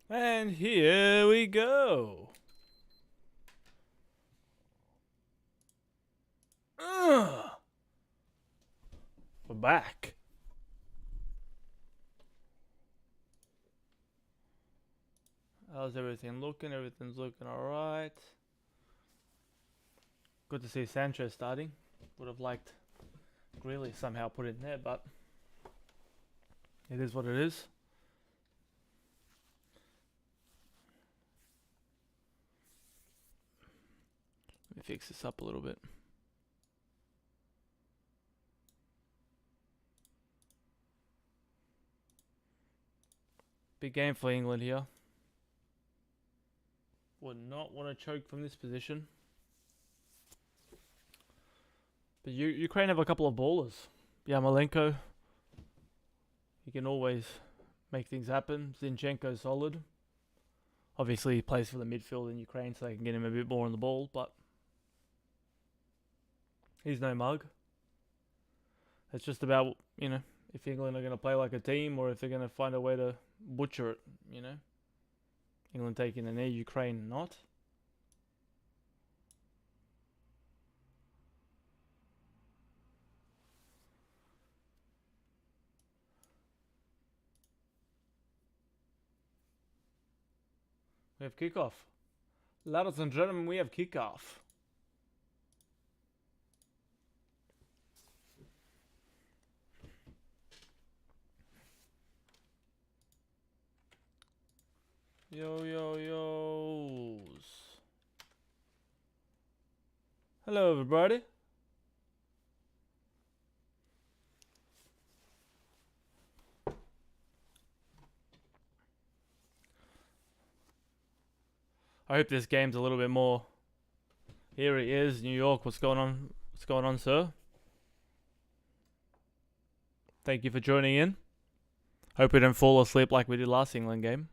And here we go. Ugh. We're back. How's everything looking? Everything's looking alright. Good to see Sancho starting. Would have liked Greeley somehow put in there, but it is what it is. Let me fix this up a little bit. Big game for England here. Would not want to choke from this position. But Ukraine have a couple of ballers. Yarmolenko. He can always make things happen. Zinchenko's solid. Obviously, he plays for the midfield in Ukraine, so they can get him a bit more on the ball, but he's no mug. It's just about, if England are going to play like a team or if they're going to find a way to butcher it, England taking the knee, Ukraine not. We have kickoff. Ladies and gentlemen, we have kickoff. Yo. Hello, everybody. I hope this game's a little bit more. Here he is, New York. What's going on? What's going on, sir? Thank you for joining in. Hope we don't fall asleep like we did last England game.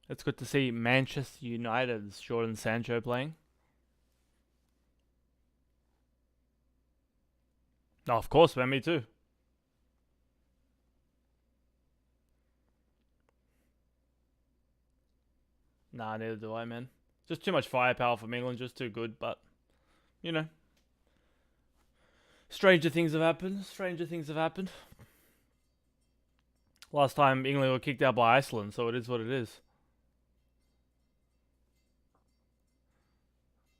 It's good to see Manchester United's Jordan Sancho playing. Oh, of course, man, me too. Nah, neither do I, man. Just too much firepower from England, just too good, but, stranger things have happened. Last time England were kicked out by Iceland, so it is what it is.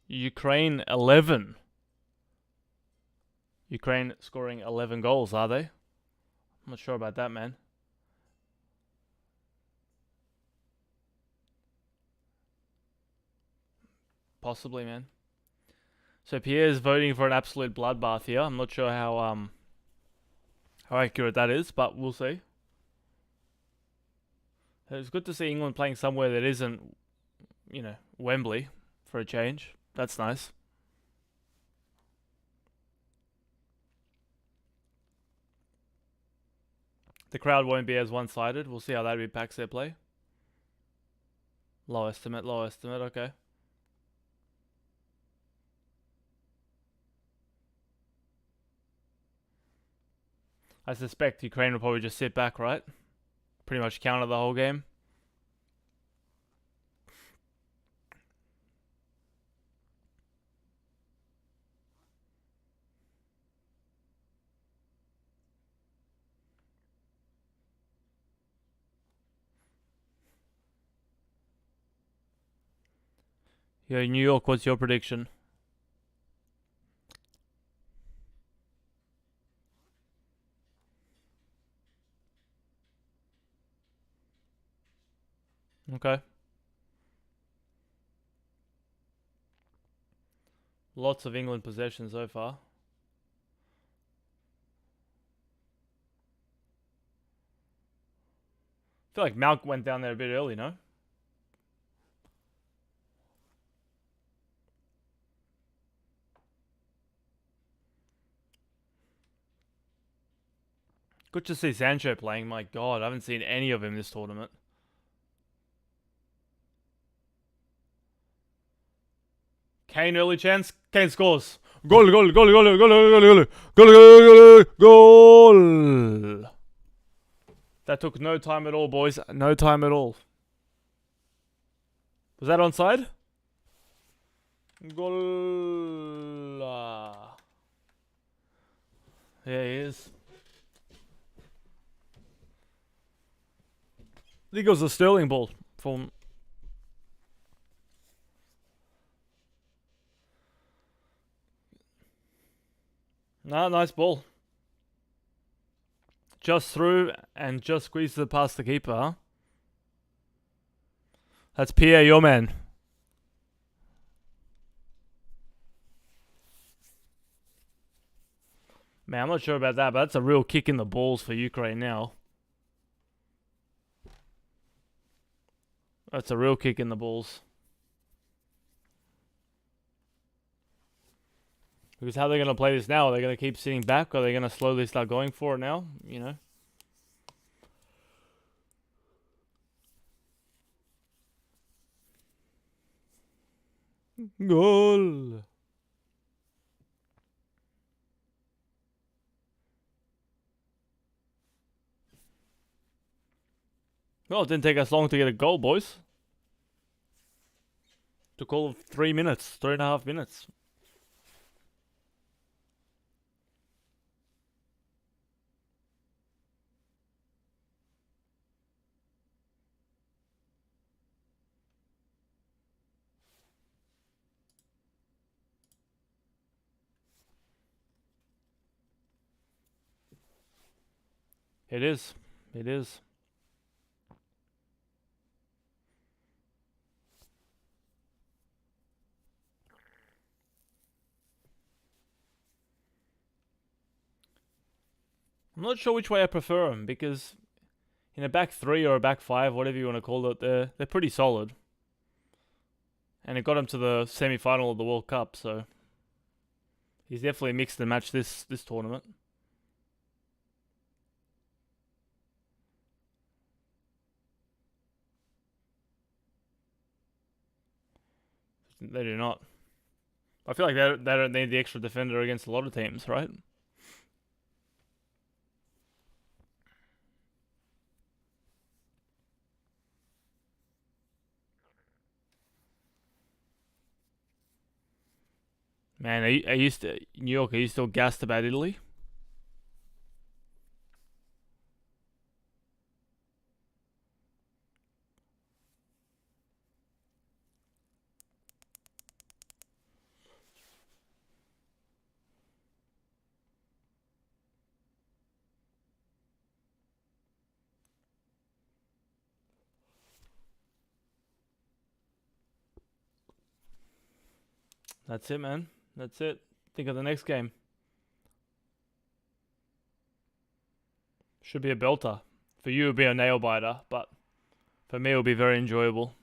Ukraine 11. Ukraine scoring 11 goals, are they? I'm not sure about that, man. Possibly, man. So Pierre's voting for an absolute bloodbath here. I'm not sure how accurate that is, but we'll see. It's good to see England playing somewhere that isn't, Wembley for a change. That's nice. The crowd won't be as one-sided. We'll see how that impacts their play. Low estimate, okay. I suspect Ukraine will probably just sit back, right? Pretty much counter the whole game. Yo, New York, what's your prediction? Okay. Lots of England possession so far. I feel like Malk went down there a bit early, no? Good to see Sancho playing. My God, I haven't seen any of him this tournament. Kane early chance. Kane scores. Goal, goal, goal, goal, goal, goal, goal, goal, goal, goal. That took no time at all, boys. No time at all. Was that onside? Goal. Yeah, he is. I think it was a Sterling ball from. Nah, nice ball. Just through and just squeezed it past the keeper, huh? That's Pierre, your man. Man, I'm not sure about that, but that's a real kick in the balls for Ukraine now. That's a real kick in the balls. Because how are they going to play this now? Are they going to keep sitting back? Or are they going to slowly start going for it now? You know? Goal. Well, it didn't take us long to get a goal, boys. Took all of 3 minutes, 3.5 minutes. It is. It is. I'm not sure which way I prefer them because in a back three or a back five, whatever you want to call it, they're pretty solid. And it got him to the semi-final of the World Cup, so he's definitely mixed and matched this tournament. They do not. I feel like they don't need the extra defender against a lot of teams, right? Man, New York, are you still gassed about Italy? That's it, man. That's it. Think of the next game. Should be a belter. For you, it'll be a nail biter, but for me, it'll be very enjoyable.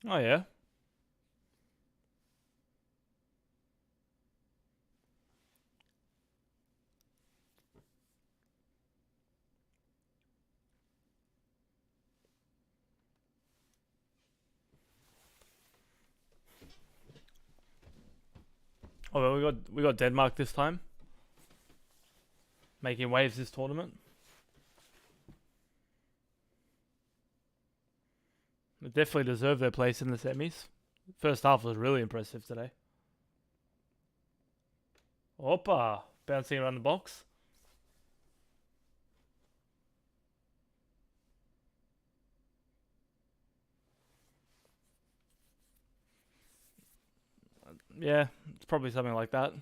Oh yeah. Oh, well, we got Denmark this time, making waves this tournament. They definitely deserve their place in the semis. First half was really impressive today. Opa, bouncing around the box. Yeah, it's probably something like that.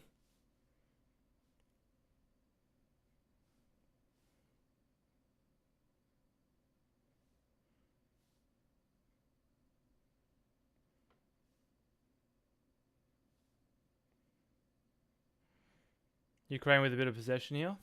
Ukraine with a bit of possession here.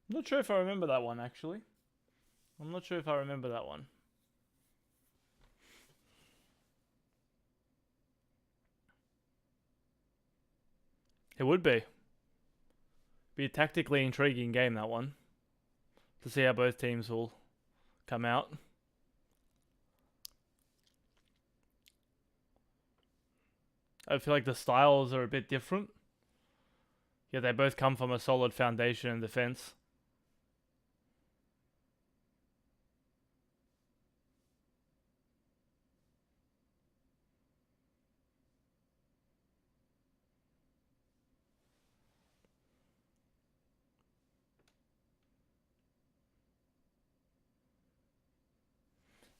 I'm not sure if I remember that one, actually. I'm not sure if I remember that one. It would be. Be a tactically intriguing game, that one. To see how both teams will come out. I feel like the styles are a bit different. Yet they both come from a solid foundation in defense.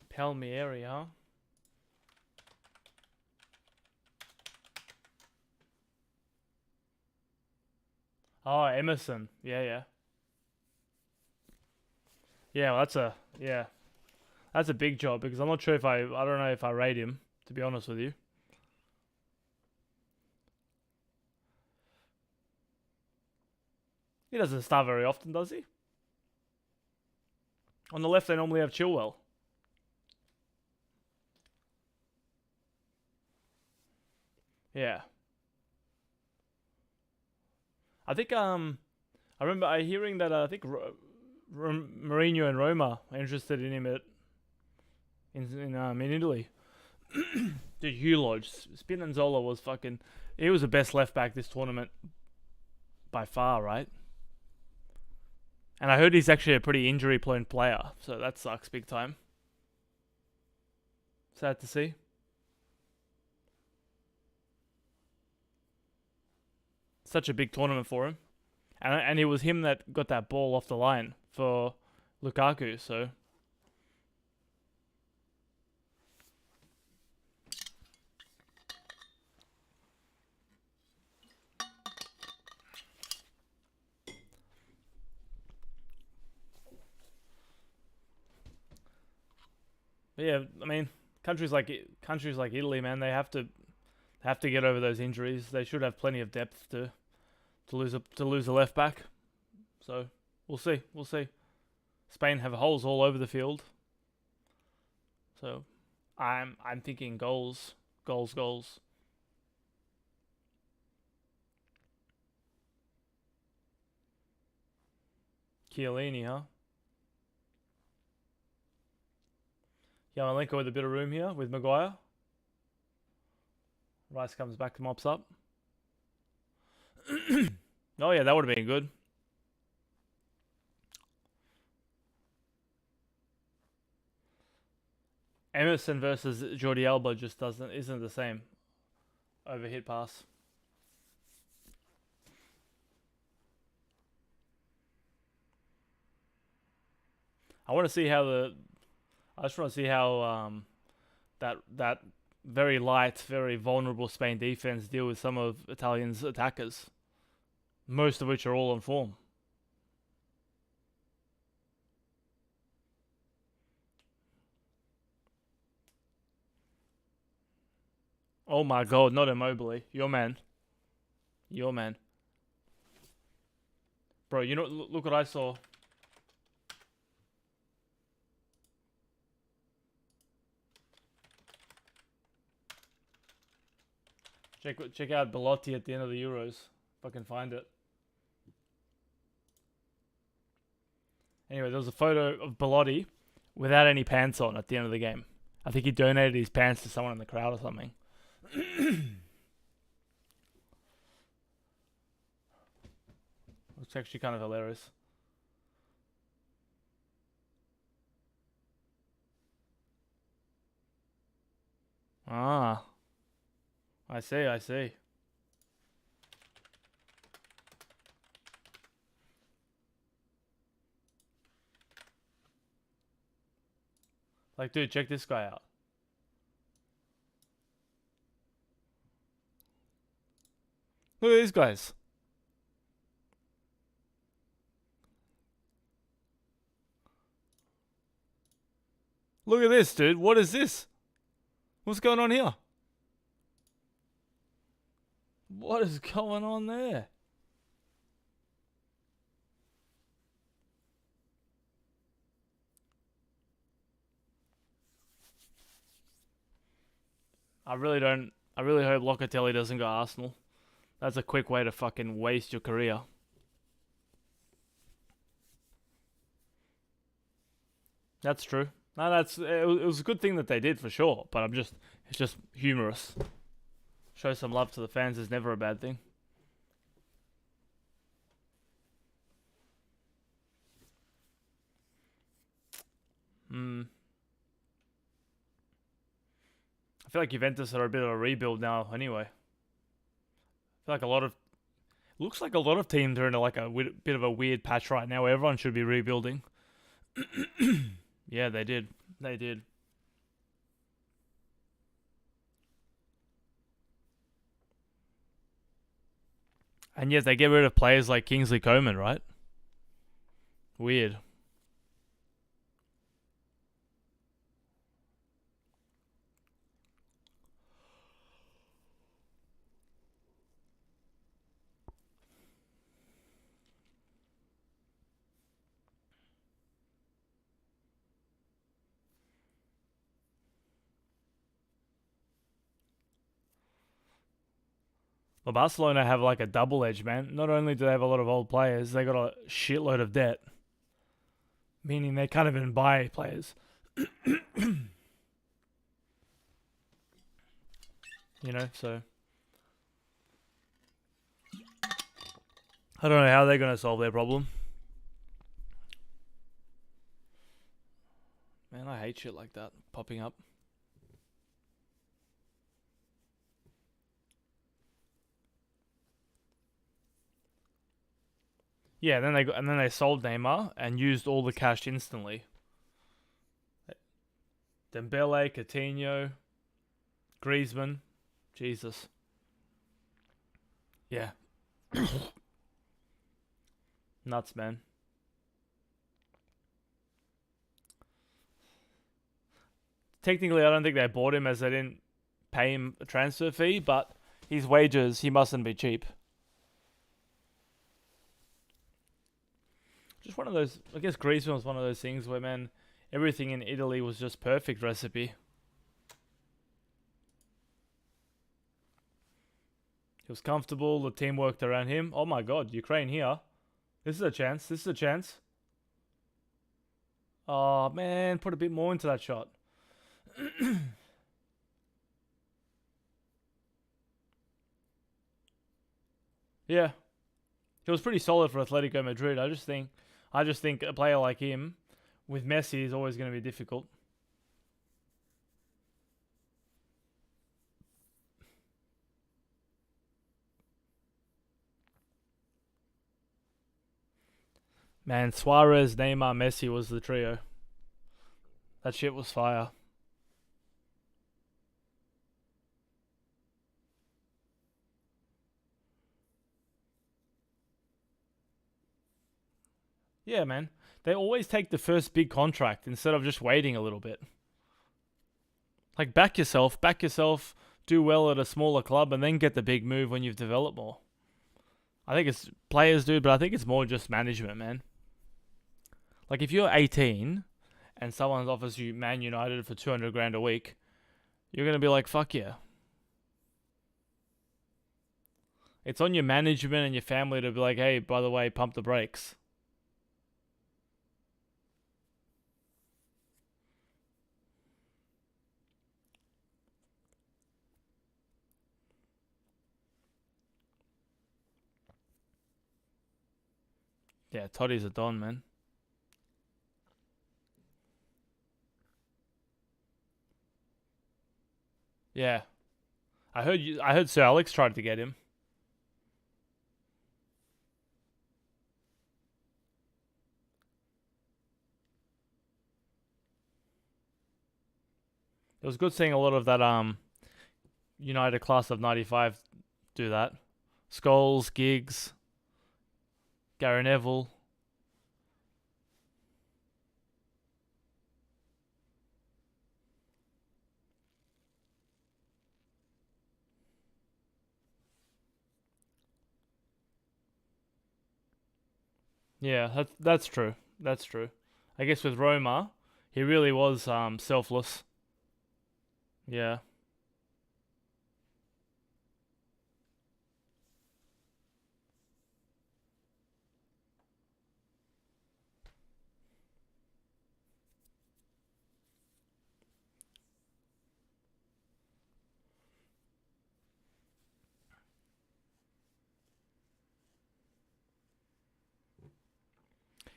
Palmieri, huh? Oh, Emerson. Yeah. Yeah, well, that's a big job because I'm not sure if I don't know if I rate him, to be honest with you. He doesn't start very often, does he? On the left, they normally have Chilwell. Yeah. I think I remember hearing that I think Mourinho and Roma are interested in him in Italy. Dude, Hugh Lodge, Spinazzola was fucking. He was the best left back this tournament by far, right? And I heard he's actually a pretty injury prone player, so that sucks big time. Sad to see. Such a big tournament for him. And it was him that got that ball off the line for Lukaku, so. But yeah, I mean, countries like Italy, man, they have to get over those injuries. They should have plenty of depth to lose a left back. So we'll see. Spain have holes all over the field. So I'm thinking goals. Chiellini, huh? Yarmolenko with a bit of room here with Maguire. Rice comes back, mops up. Oh yeah, that would have been good. Emerson versus Jordi Alba just isn't the same. Overhit pass. I just want to see how that very light, very vulnerable Spain defense deal with some of Italian's attackers, most of which are all on form. Oh my god, not Immobile. Your man. Bro, you know, look what I saw. Check out Belotti at the end of the Euros. If I can find it. Anyway, there was a photo of Belotti without any pants on at the end of the game. I think he donated his pants to someone in the crowd or something. It's actually kind of hilarious. Ah, I see. Like, dude, check this guy out. Look at these guys. Look at this, dude. What is this? What's going on here? What is going on there? I really don't. I really hope Locatelli doesn't go Arsenal. That's a quick way to fucking waste your career. That's true. No, it was a good thing that they did for sure. But it's just humorous. Show some love to the fans is never a bad thing. Hmm. I feel like Juventus are a bit of a rebuild now. Anyway, I feel like looks like a lot of teams are in like a bit of a weird patch right now. Where everyone should be rebuilding. Yeah, they did. They did. And yet they get rid of players like Kingsley Coman, right? Weird. Well, Barcelona have like a double edge, man. Not only do they have a lot of old players, they got a shitload of debt, meaning they can't even buy players. So I don't know how they're going to solve their problem. Man, I hate shit like that popping up. Yeah, then they sold Neymar and used all the cash instantly. Dembele, Coutinho, Griezmann, Jesus. Yeah. Nuts, man. Technically, I don't think they bought him as they didn't pay him a transfer fee, but his wages, he mustn't be cheap. Just one of those, I guess Griezmann was one of those things where, man, everything in Italy was just perfect recipe. He was comfortable, the team worked around him. Oh my god, Ukraine here. This is a chance, this is a chance. Oh man, put a bit more into that shot. Yeah. He was pretty solid for Atletico Madrid. I just think a player like him with Messi is always going to be difficult. Man, Suarez, Neymar, Messi was the trio. That shit was fire. Yeah, man. They always take the first big contract instead of just waiting a little bit. Like, back yourself, do well at a smaller club, and then get the big move when you've developed more. I think it's players, dude, but I think it's more just management, man. Like, if you're 18 and someone offers you Man United for 200 grand a week, you're going to be like, fuck yeah. It's on your management and your family to be like, hey, by the way, pump the brakes. Yeah, Toddy's a don, man. Yeah. I heard Sir Alex tried to get him. It was good seeing a lot of that United class of 95 do that. Scholes, Giggs, Gary Neville. Yeah, that's true. That's true. I guess with Roma, he really was selfless. Yeah.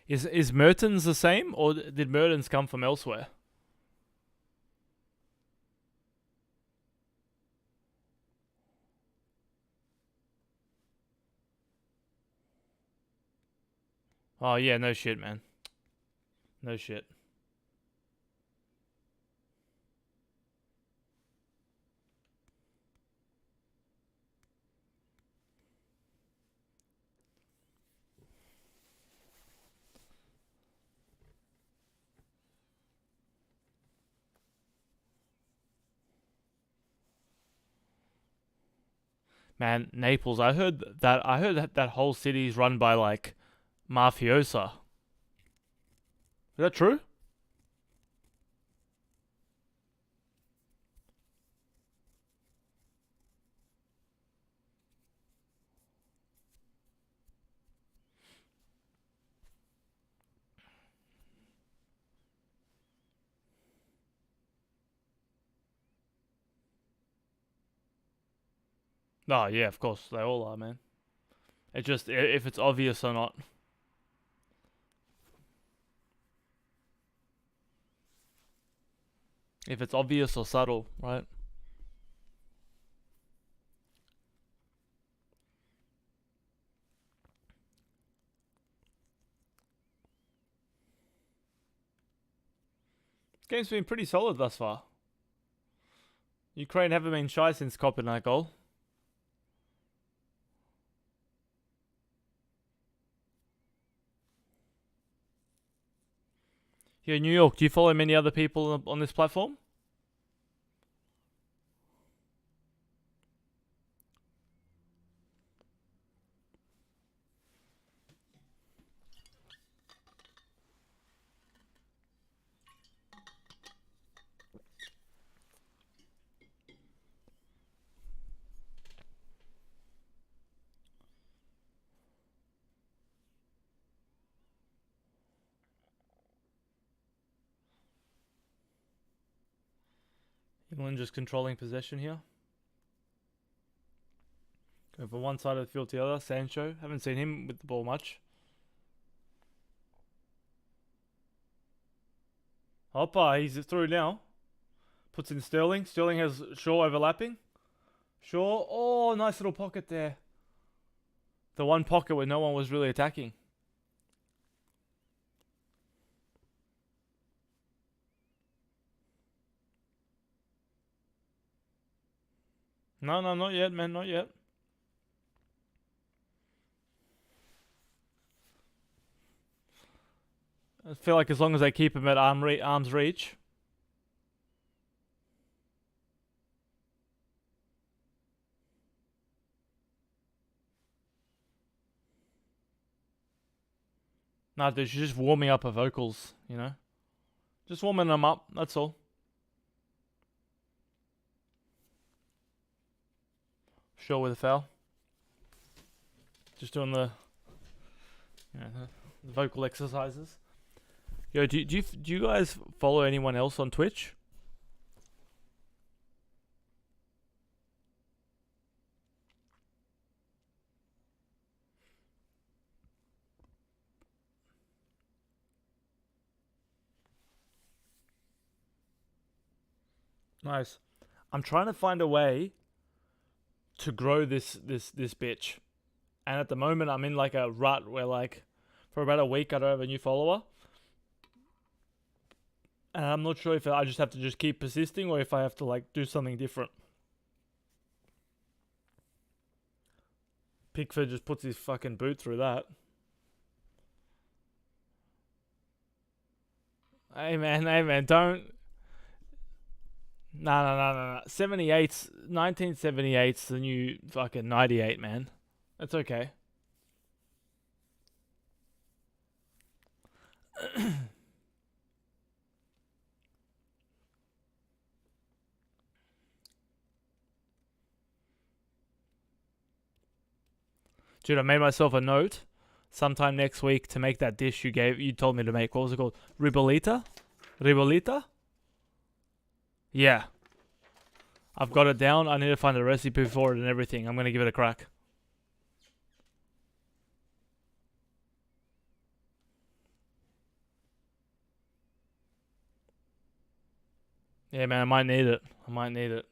Is Mertens the same, or did Mertens come from elsewhere? Oh yeah, no shit, man. No shit. Man, Naples. I heard that whole city is run by like mafiosa. Is that true? Oh yeah, of course they all are, man. It just if it's obvious or not. If it's obvious or subtle, right? Game's been pretty solid thus far. Ukraine haven't been shy since copping that goal. Here in New York, do you follow many other people on this platform? England just controlling possession here. Go from one side of the field to the other. Sancho, haven't seen him with the ball much. Hoppa, he's through now. Puts in Sterling. Sterling has Shaw overlapping. Shaw, oh, nice little pocket there. The one pocket where no one was really attacking. No, not yet, man, not yet. I feel like as long as they keep him at arm's reach. Nah, dude, she's just warming up her vocals, you know? Just warming them up, that's all. Sure with a foul. Just doing the, the vocal exercises. Yo, do you guys follow anyone else on Twitch? Nice. I'm trying to find a way to grow this bitch. And at the moment I'm in like a rut where like for about a week I don't have a new follower. And I'm not sure if I just have to just keep persisting or if I have to like do something different. Pickford just puts his fucking boot through that. Hey man, don't. No. 78's 1978's the new fucking 98, man. That's okay. Dude, I made myself a note sometime next week to make that dish you told me to make. What was it called? Ribollita? Ribollita? Yeah. I've got it down. I need to find a recipe for it and everything. I'm going to give it a crack. Yeah, man, I might need it. I might need it.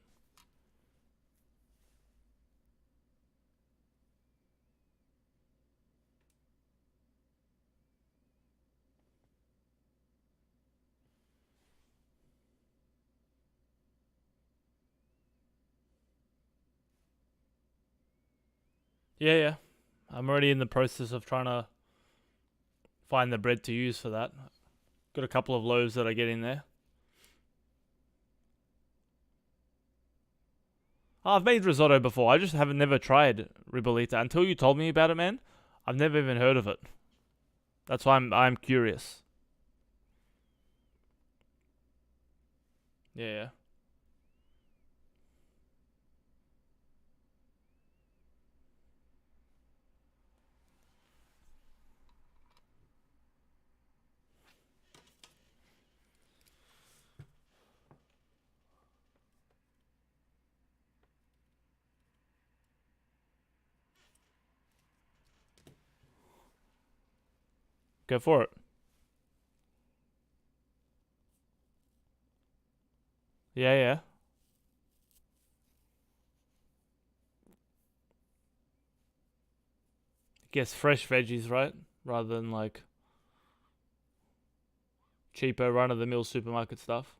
Yeah, yeah. I'm already in the process of trying to find the bread to use for that. Got a couple of loaves that I get in there. Oh, I've made risotto before. I just haven't never tried ribollita until you told me about it, man. I've never even heard of it. That's why I'm curious. Yeah, yeah. Go for it. Yeah, yeah. Guess fresh veggies, right? Rather than like cheaper run of the mill supermarket stuff.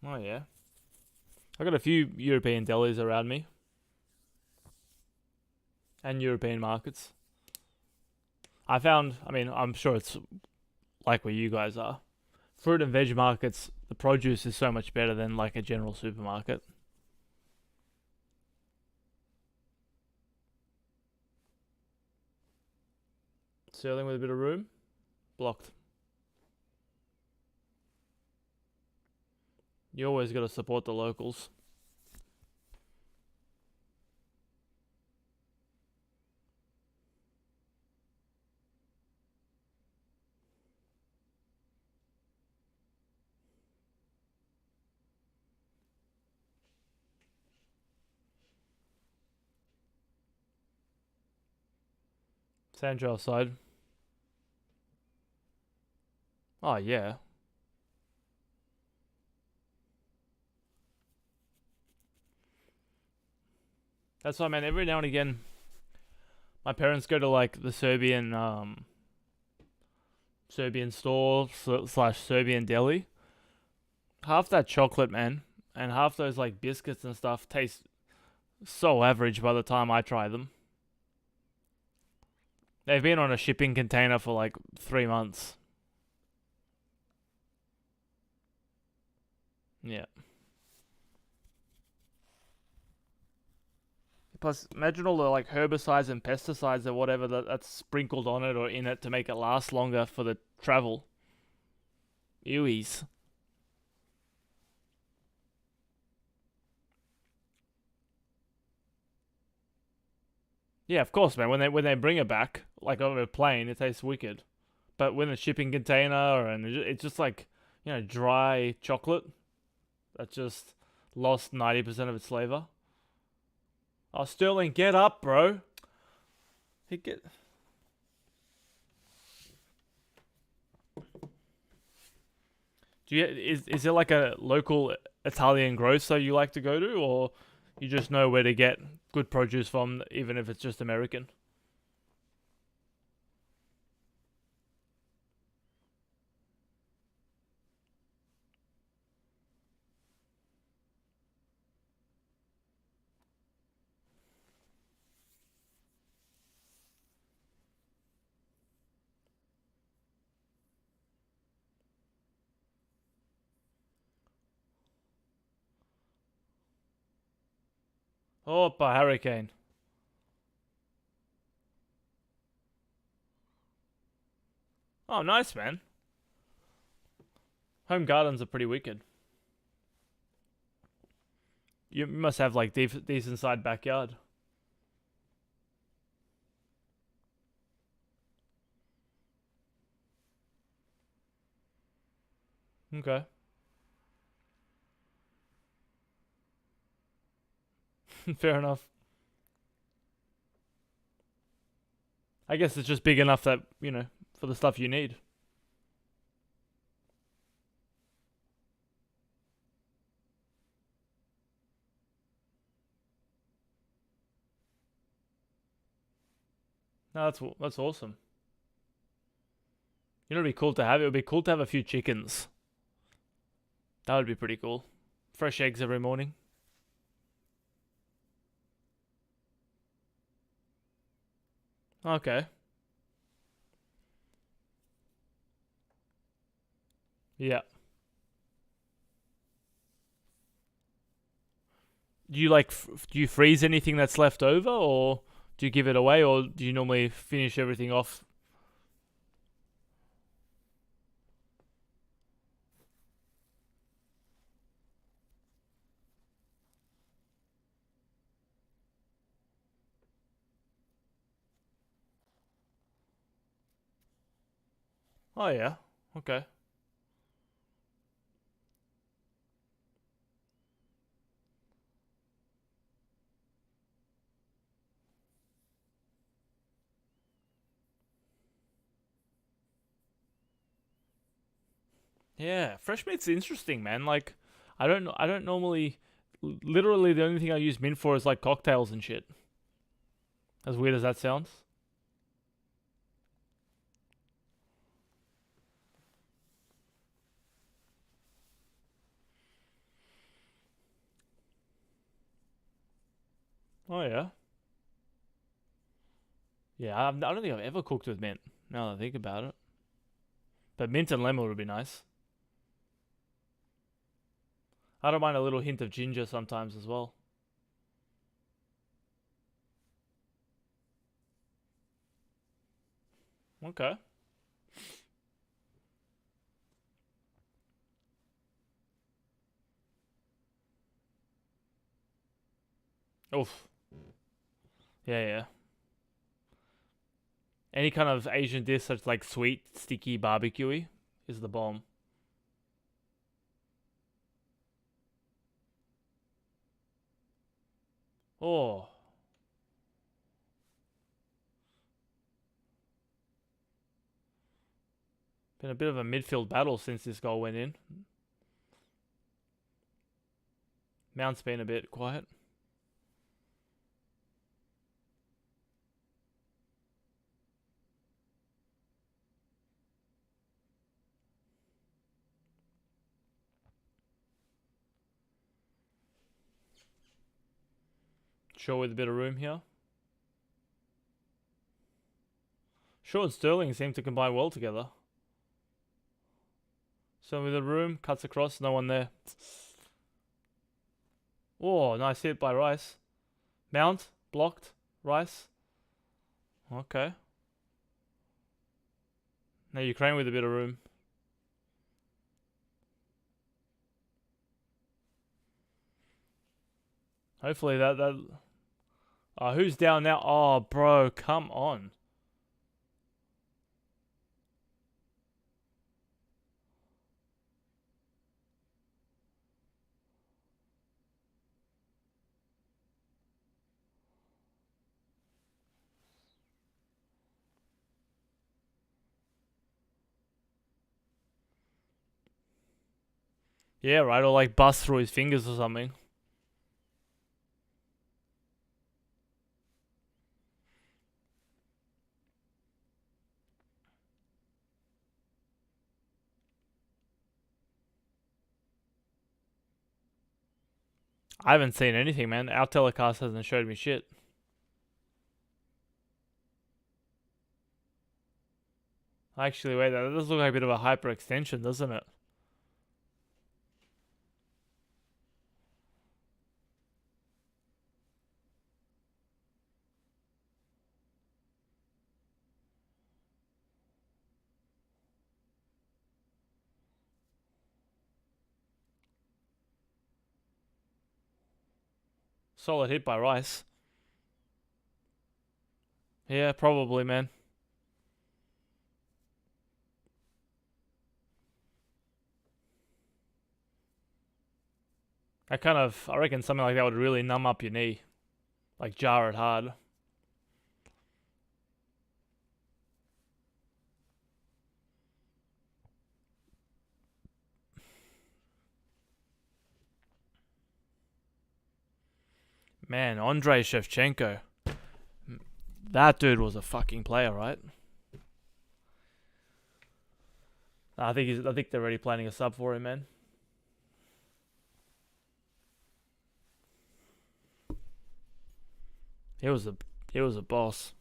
Oh yeah. I got a few European delis around me and European markets. I mean, I'm sure it's like where you guys are. Fruit and veg markets, the produce is so much better than like a general supermarket. Sterling with a bit of room, blocked. You always got to support the locals. Sandra side. Oh yeah. That's why, man. Every now and again, my parents go to like the Serbian store slash Serbian deli. Half that chocolate, man, and half those like biscuits and stuff taste so average by the time I try them. They've been on a shipping container for like 3 months. Yeah. Plus, imagine all the like herbicides and pesticides or whatever that's sprinkled on it or in it to make it last longer for the travel. Ewies. Yeah, of course, man. When they bring it back, like over a plane, it tastes wicked. But when a shipping container and it's just like dry chocolate that just lost 90% of its flavor. Oh, Sterling, get up, bro. He get. Is it like a local Italian grocer you like to go to, or you just know where to get good produce from, even if it's just American? Oh, a hurricane. Oh, nice, man. Home gardens are pretty wicked. You must have like decent sized backyard. Okay. Fair enough. I guess it's just big enough that, you know, for the stuff you need. No, that's awesome. You know, it'd be cool to have. It would be cool to have a few chickens. That would be pretty cool. Fresh eggs every morning. Okay. Yeah. Do you like? Do you freeze anything that's left over, or do you give it away, or do you normally finish everything off? Oh yeah. Okay. Yeah, fresh meat's interesting, man. Like, I don't normally. Literally, the only thing I use mint for is like cocktails and shit. As weird as that sounds. Oh yeah. Yeah, I don't think I've ever cooked with mint. Now that I think about it, but mint and lemon would be nice. I don't mind a little hint of ginger sometimes as well. Okay. Oof. Yeah, yeah. Any kind of Asian dish that's like sweet, sticky, barbecuey is the bomb. Oh, been a bit of a midfield battle since this goal went in. Mount's been a bit quiet. Shaw with a bit of room here. Shaw and Sterling seem to combine well together. So with the room, cuts across, no one there. Oh, nice hit by Rice. Mount, blocked. Rice. Okay. Now Ukraine with a bit of room. Hopefully that. Oh, who's down now? Oh, bro, come on. Yeah, right. Or like bust through his fingers or something. I haven't seen anything, man. Our telecast hasn't showed me shit. Actually, wait, that does look like a bit of a hyperextension, doesn't it? Solid hit by Rice. Yeah, probably, man. I reckon something like that would really numb up your knee. Like jar it hard. Man, Andrei Shevchenko. That dude was a fucking player, right? I think they're already planning a sub for him, man. He was a boss.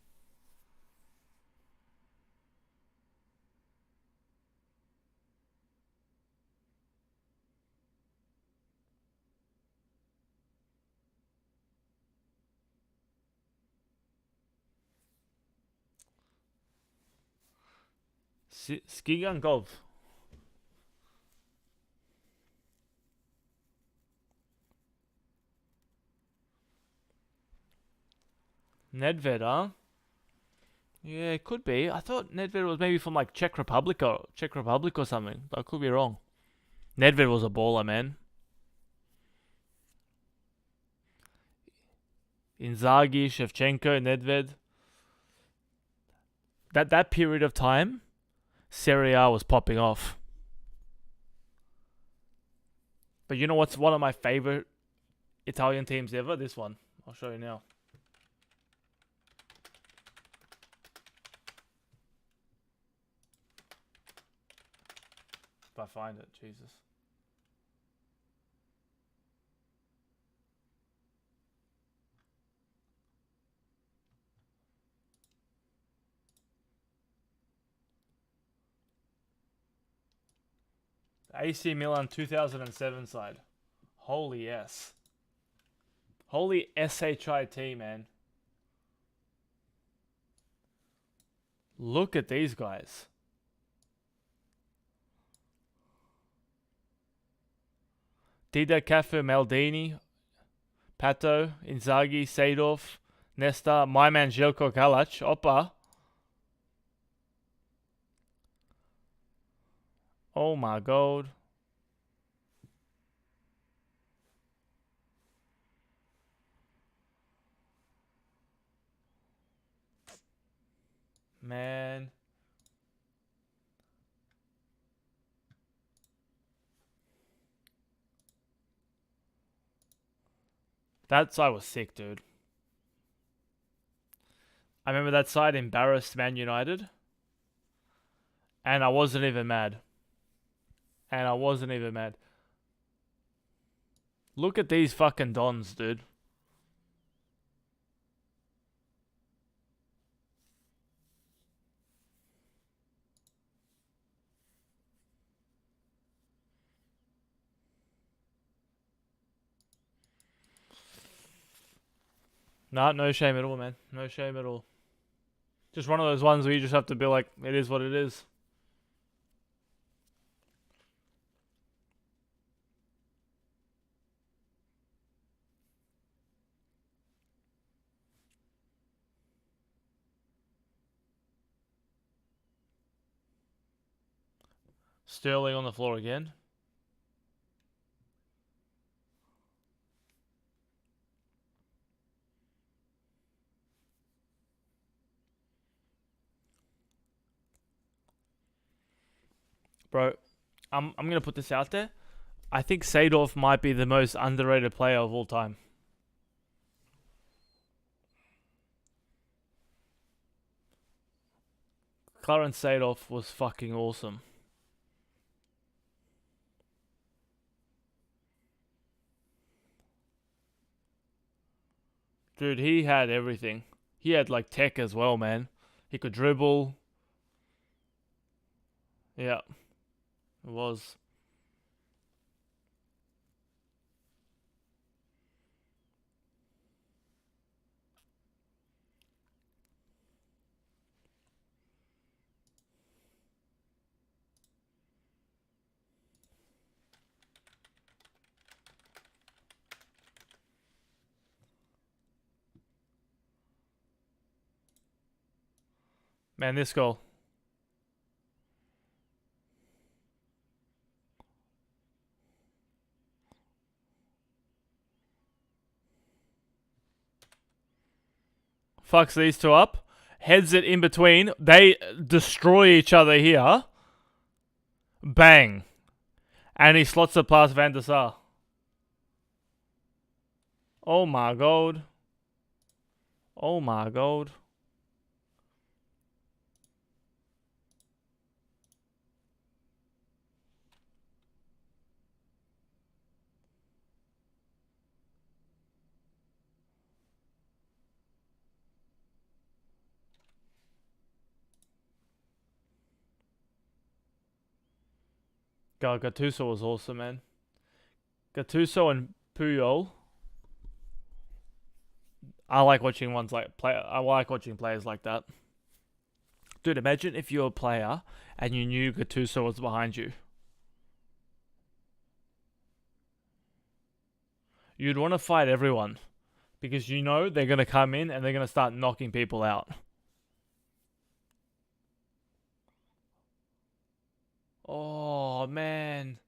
Skigangov. Nedved, huh? Yeah, it could be. I thought Nedved was maybe from like Czech Republic or something, but I could be wrong. Nedved was a baller, man. Inzaghi, Shevchenko, Nedved. That period of time, Serie A was popping off. But you know what's one of my favorite Italian teams ever? This one. I'll show you now. If I find it, Jesus. AC Milan 2007 side. Holy yes. Holy SHIT, man. Look at these guys. Dida, Cafu, Maldini, Pato, Inzaghi, Seedorf, Nesta, my man Jelko Kalac, Opa. Oh my god. Man. That side was sick, dude. I remember that side embarrassed Man United. And I wasn't even mad. Look at these fucking dons, dude. Nah, no shame at all, man. No shame at all. Just one of those ones where you just have to be like, it is what it is. Sterling on the floor again. Bro, I'm gonna put this out there. I think Seedorf might be the most underrated player of all time. Clarence Seedorf was fucking awesome. Dude, he had everything. He had like tech as well, man. He could dribble. Yeah, it was. Man, this goal. Fucks these two up. Heads it in between. They destroy each other here. Bang. And he slots it past Van der Sar. Oh my god. Oh my god. God, Gattuso was awesome, man. Gattuso and Puyol. I like watching ones like play. I like watching players like that. Dude, imagine if you're a player and you knew Gattuso was behind you. You'd want to fight everyone because you know they're gonna come in and they're gonna start knocking people out. Oh man.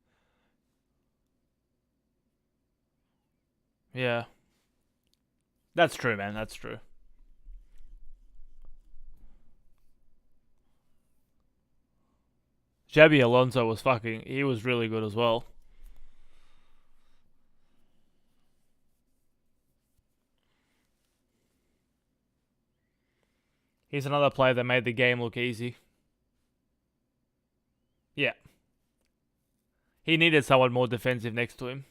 Yeah. That's true, man. That's true. Xabi Alonso was fucking. He was really good as well. He's another player that made the game look easy. Yeah. He needed someone more defensive next to him.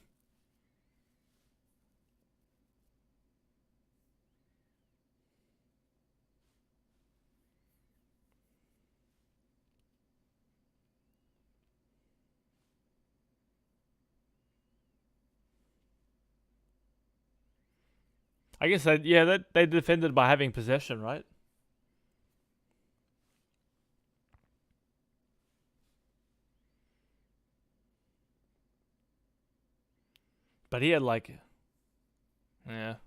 I guess they defended by having possession, right? But he had like, yeah.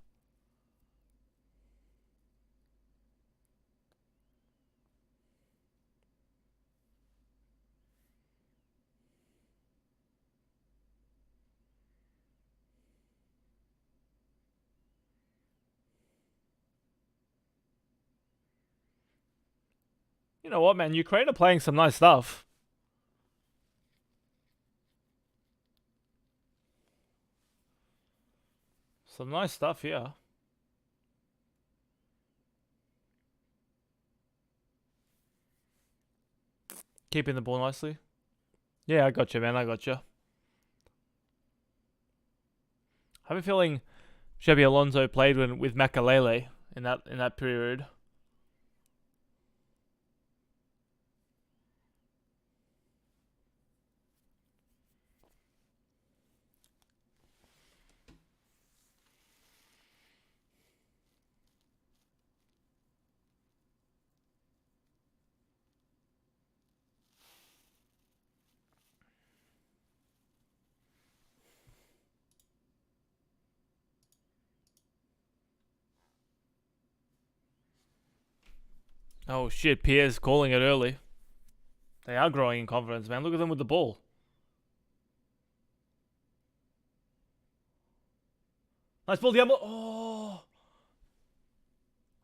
You know what, man? Ukraine are playing some nice stuff. Some nice stuff here. Keeping the ball nicely. Yeah, I got you, man. I got you. I have a feeling Xabi Alonso played with Makalele in that period. Oh shit, Pierre's calling it early. They are growing in confidence, man. Look at them with the ball. Nice ball, Diablo. Oh.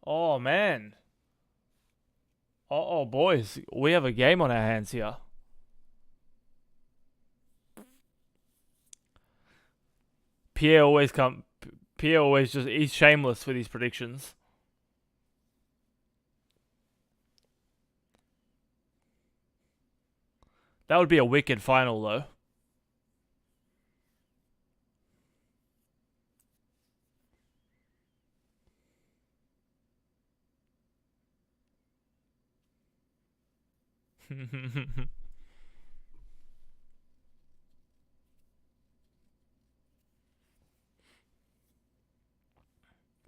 Oh, man. Oh, boys. We have a game on our hands here. Pierre always come. Pierre always just. He's shameless with his predictions. That would be a wicked final, though.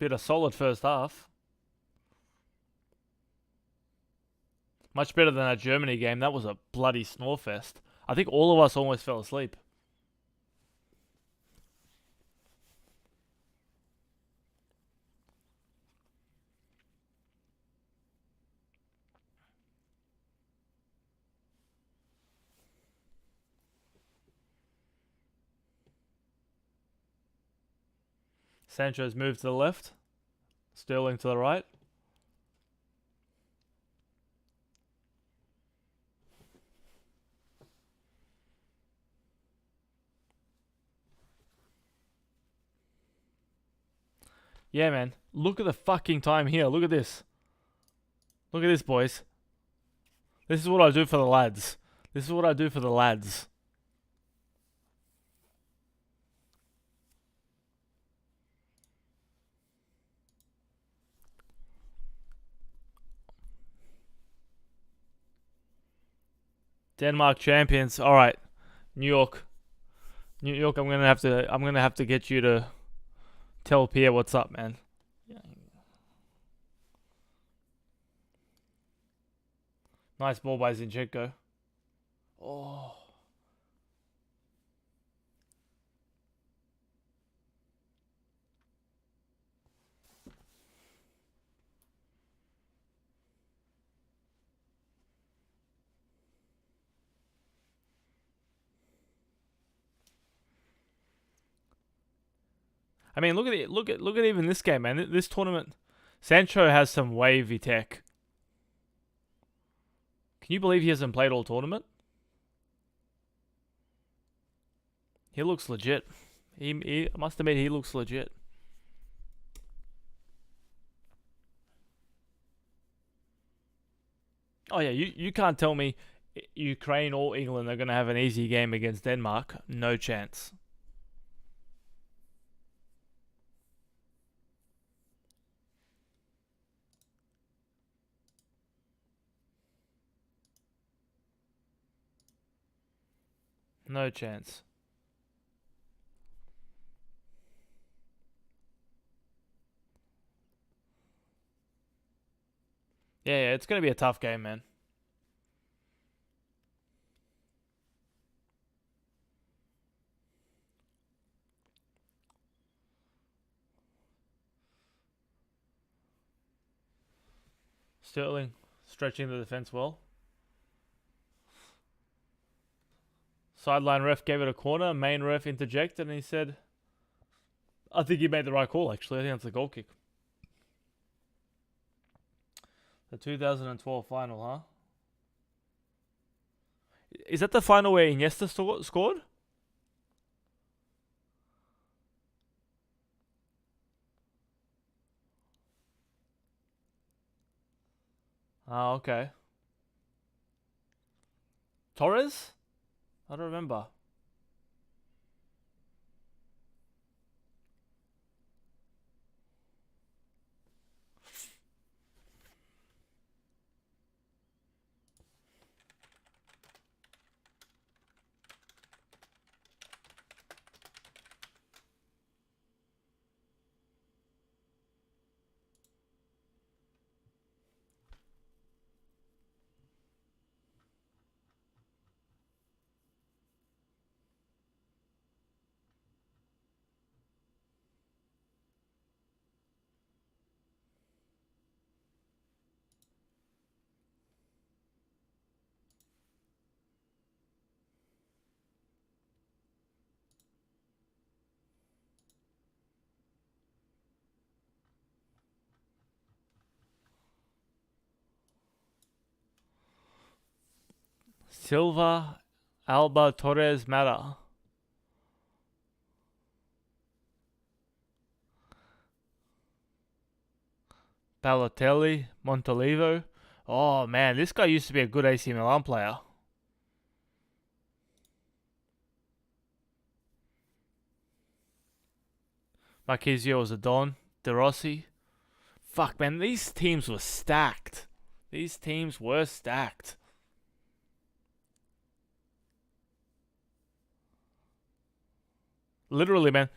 Bit a solid first half. Much better than that Germany game. That was a bloody snore fest. I think all of us almost fell asleep. Sancho's moved to the left. Sterling to the right. Yeah, man. Look at the fucking time here. Look at this. Look at this, boys. This is what I do for the lads. This is what I do for the lads. Denmark champions. All right, New York. New York. I'm gonna have to get you to tell Pierre what's up, man. Nice ball by Zinchenko. Oh. I mean, look at it. Look at even this game, man. This tournament, Sancho has some wavy tech. Can you believe he hasn't played all tournament? He looks legit. He must admit he looks legit. Oh yeah, you can't tell me Ukraine or England are gonna have an easy game against Denmark. No chance. No chance. Yeah, it's gonna be a tough game, man. Sterling stretching the defense well. Sideline ref gave it a corner. Main ref interjected and he said, I think he made the right call, actually. I think that's a goal kick. The 2012 final, huh? Is that the final where Iniesta scored? Ah, okay. Torres? I don't remember. Silva, Alba, Torres, Mata. Balotelli, Montolivo. Oh man, this guy used to be a good AC Milan player. Marquisio was a Don. De Rossi. Fuck, man, these teams were stacked. These teams were stacked. Literally, man.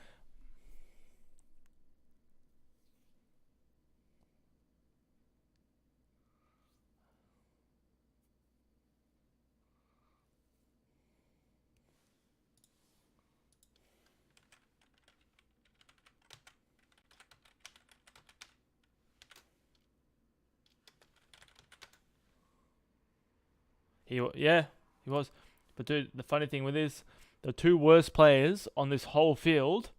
He was. But dude, the funny thing with this, the two worst players on this whole field,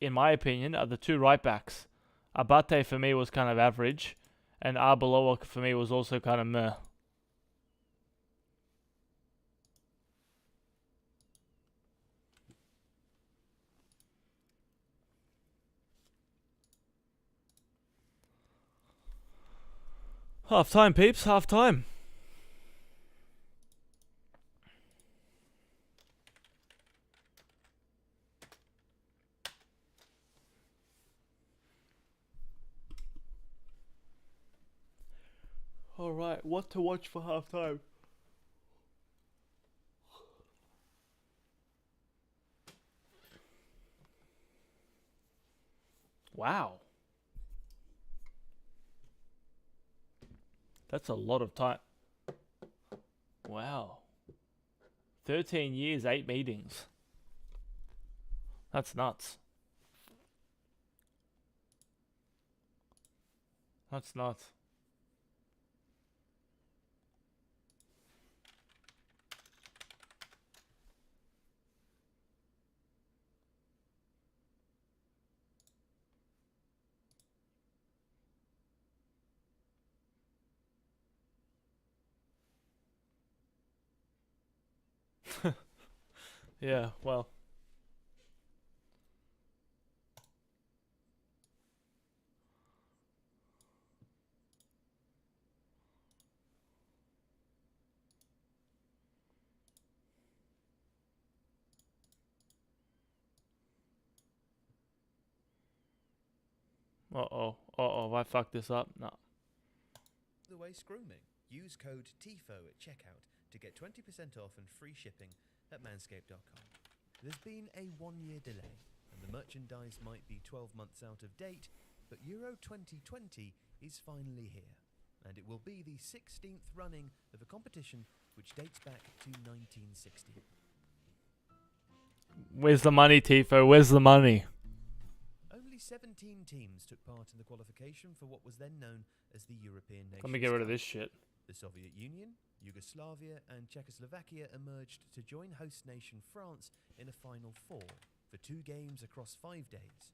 in my opinion, are the two right backs. Abate for me was kind of average, and Arbeloa for me was also kind of meh. Half time, peeps. Half time. All right, what to watch for half time? Wow. That's a lot of time. Wow. 13 years, 8 meetings. That's nuts. That's nuts. Yeah, well. Uh-oh. Uh-oh, have I fucked this up? No. The waste grooming. Use code TIFO at checkout to get 20% off and free shipping at manscaped.com. There's been a 1-year delay, and the merchandise might be 12 months out of date, but Euro 2020 is finally here, and it will be the 16th running of a competition which dates back to 1960. Where's the money, Tifo? Where's the money? Only 17 teams took part in the qualification for what was then known as the European Nations Let me get rid of Cup. this shit. The Soviet Union, Yugoslavia and Czechoslovakia emerged to join host nation France in a final four for 2 games across 5 days,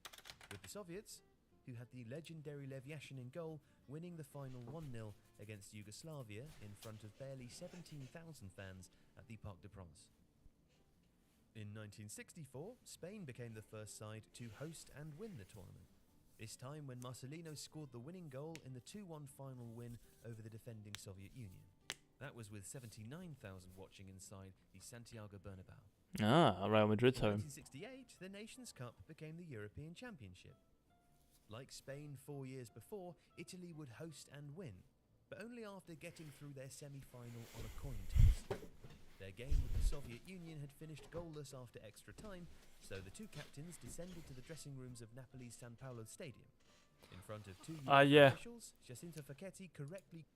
with the Soviets, who had the legendary Lev Yashin in goal, winning the final 1-0 against Yugoslavia in front of barely 17,000 fans at the Parc des Princes. In 1964, Spain became the first side to host and win the tournament, this time when Marcelino scored the winning goal in the 2-1 final win over the defending Soviet Union. That was with 79,000 watching inside the Santiago Bernabeu. Ah, Real Madrid's In home. 1968, the Nations Cup became the European Championship. Like Spain 4 years before, Italy would host and win, but only after getting through their semi-final on a coin toss. Their game with the Soviet Union had finished goalless after extra time, so the 2 captains descended to the dressing rooms of Napoli's San Paolo Stadium. In front of 2 yeah. officials, Jacinto Facchetti correctly...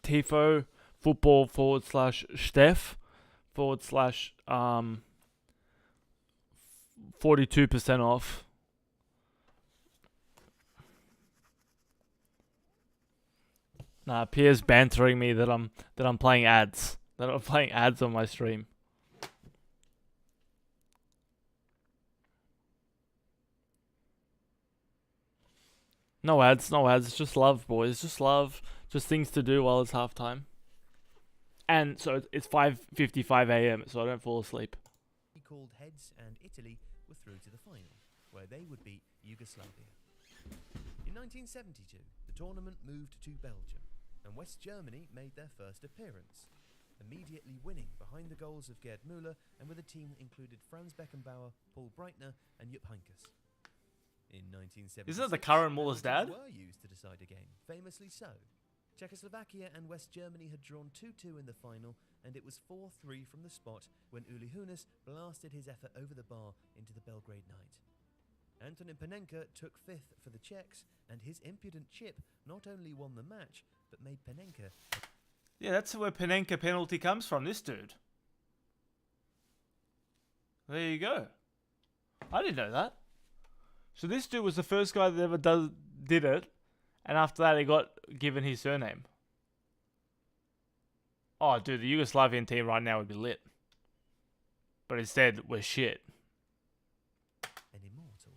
Tifo football /Steph /42% off. Nah, Pierre's bantering me that I'm playing ads. That I'm playing ads on my stream. No ads, no ads. It's just love, boys. Just love. Just things to do while it's halftime. And so it's 5:55 a.m. so I don't fall asleep. He called heads, and Italy were through to the final, where they would beat Yugoslavia. In 1972, the tournament moved to Belgium, and West Germany made their first appearance, immediately winning behind the goals of Gerd Müller and with a team that included Franz Beckenbauer, Paul Breitner and Jupp Heynckes. In 1976, Isn't that the current Muller's dad? were used to decide a game, famously so. Czechoslovakia and West Germany had drawn 2-2 in the final, and it was 4-3 from the spot when Uli Hoeneß blasted his effort over the bar into the Belgrade night. Antonin Panenka took 5th for the Czechs, and his impudent chip not only won the match, but made Panenka... Yeah, that's where Panenka penalty comes from, this dude. There you go. I didn't know that. So this dude was the first guy that ever did it, and after that he got given his surname. Oh, dude, the Yugoslavian team right now would be lit. But instead, we're shit. An immortal.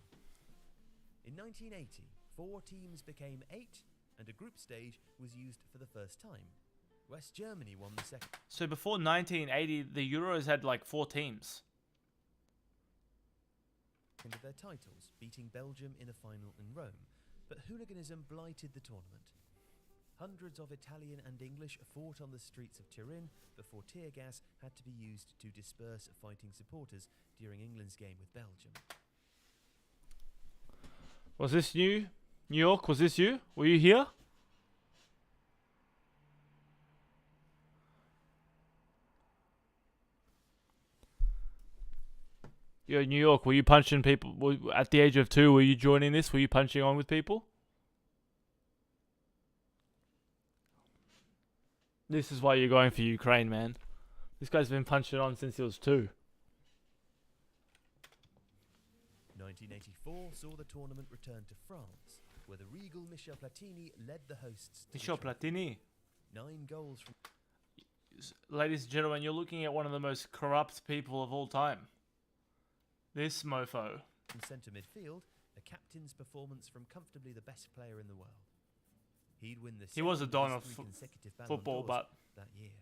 In 1980, 4 teams became 8, and a group stage was used for the first time. West Germany won the second. So before 1980, the Euros had like 4 teams. Of their titles, beating Belgium in a final in Rome, but hooliganism blighted the tournament. Hundreds of Italian and English fought on the streets of Turin before tear gas had to be used to disperse fighting supporters during England's game with Belgium. Was this you? New York, was this you? Were you here? You're in New York. Were you punching people at the age of 2? Were you joining this? Were you punching on with people? This is why you're going for Ukraine, man. This guy's been punching on since he was 2. 1984 saw the tournament return to France, where the regal Michel Platini led the hosts. Michel Platini. 9 goals from. Ladies and gentlemen, you're looking at one of the most corrupt people of all time. This mofo. In centre midfield, a captain's performance from comfortably the best player in the world. He'd win the. He was a don of consecutive Ballon football, d'Ors but that year.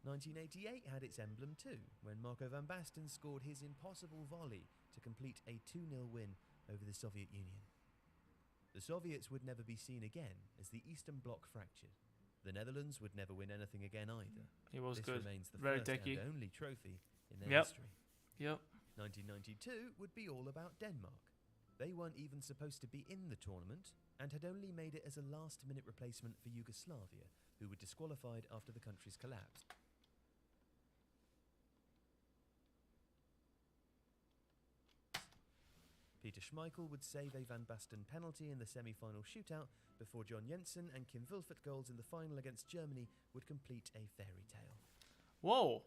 1988 had its emblem too, when Marco van Basten scored his impossible volley to complete a 2-0 win over the Soviet Union. The Soviets would never be seen again as the Eastern Bloc fractured. The Netherlands would never win anything again either. he was This good. remains the Very first techie. and only trophy in their Yep. history. Yep. 1992 would be all about Denmark. They weren't even supposed to be in the tournament and had only made it as a last-minute replacement for Yugoslavia, who were disqualified after the country's collapse. Peter Schmeichel would save a Van Basten penalty in the semi-final shootout before John Jensen and Kim Wilfert goals in the final against Germany would complete a fairy tale. Whoa.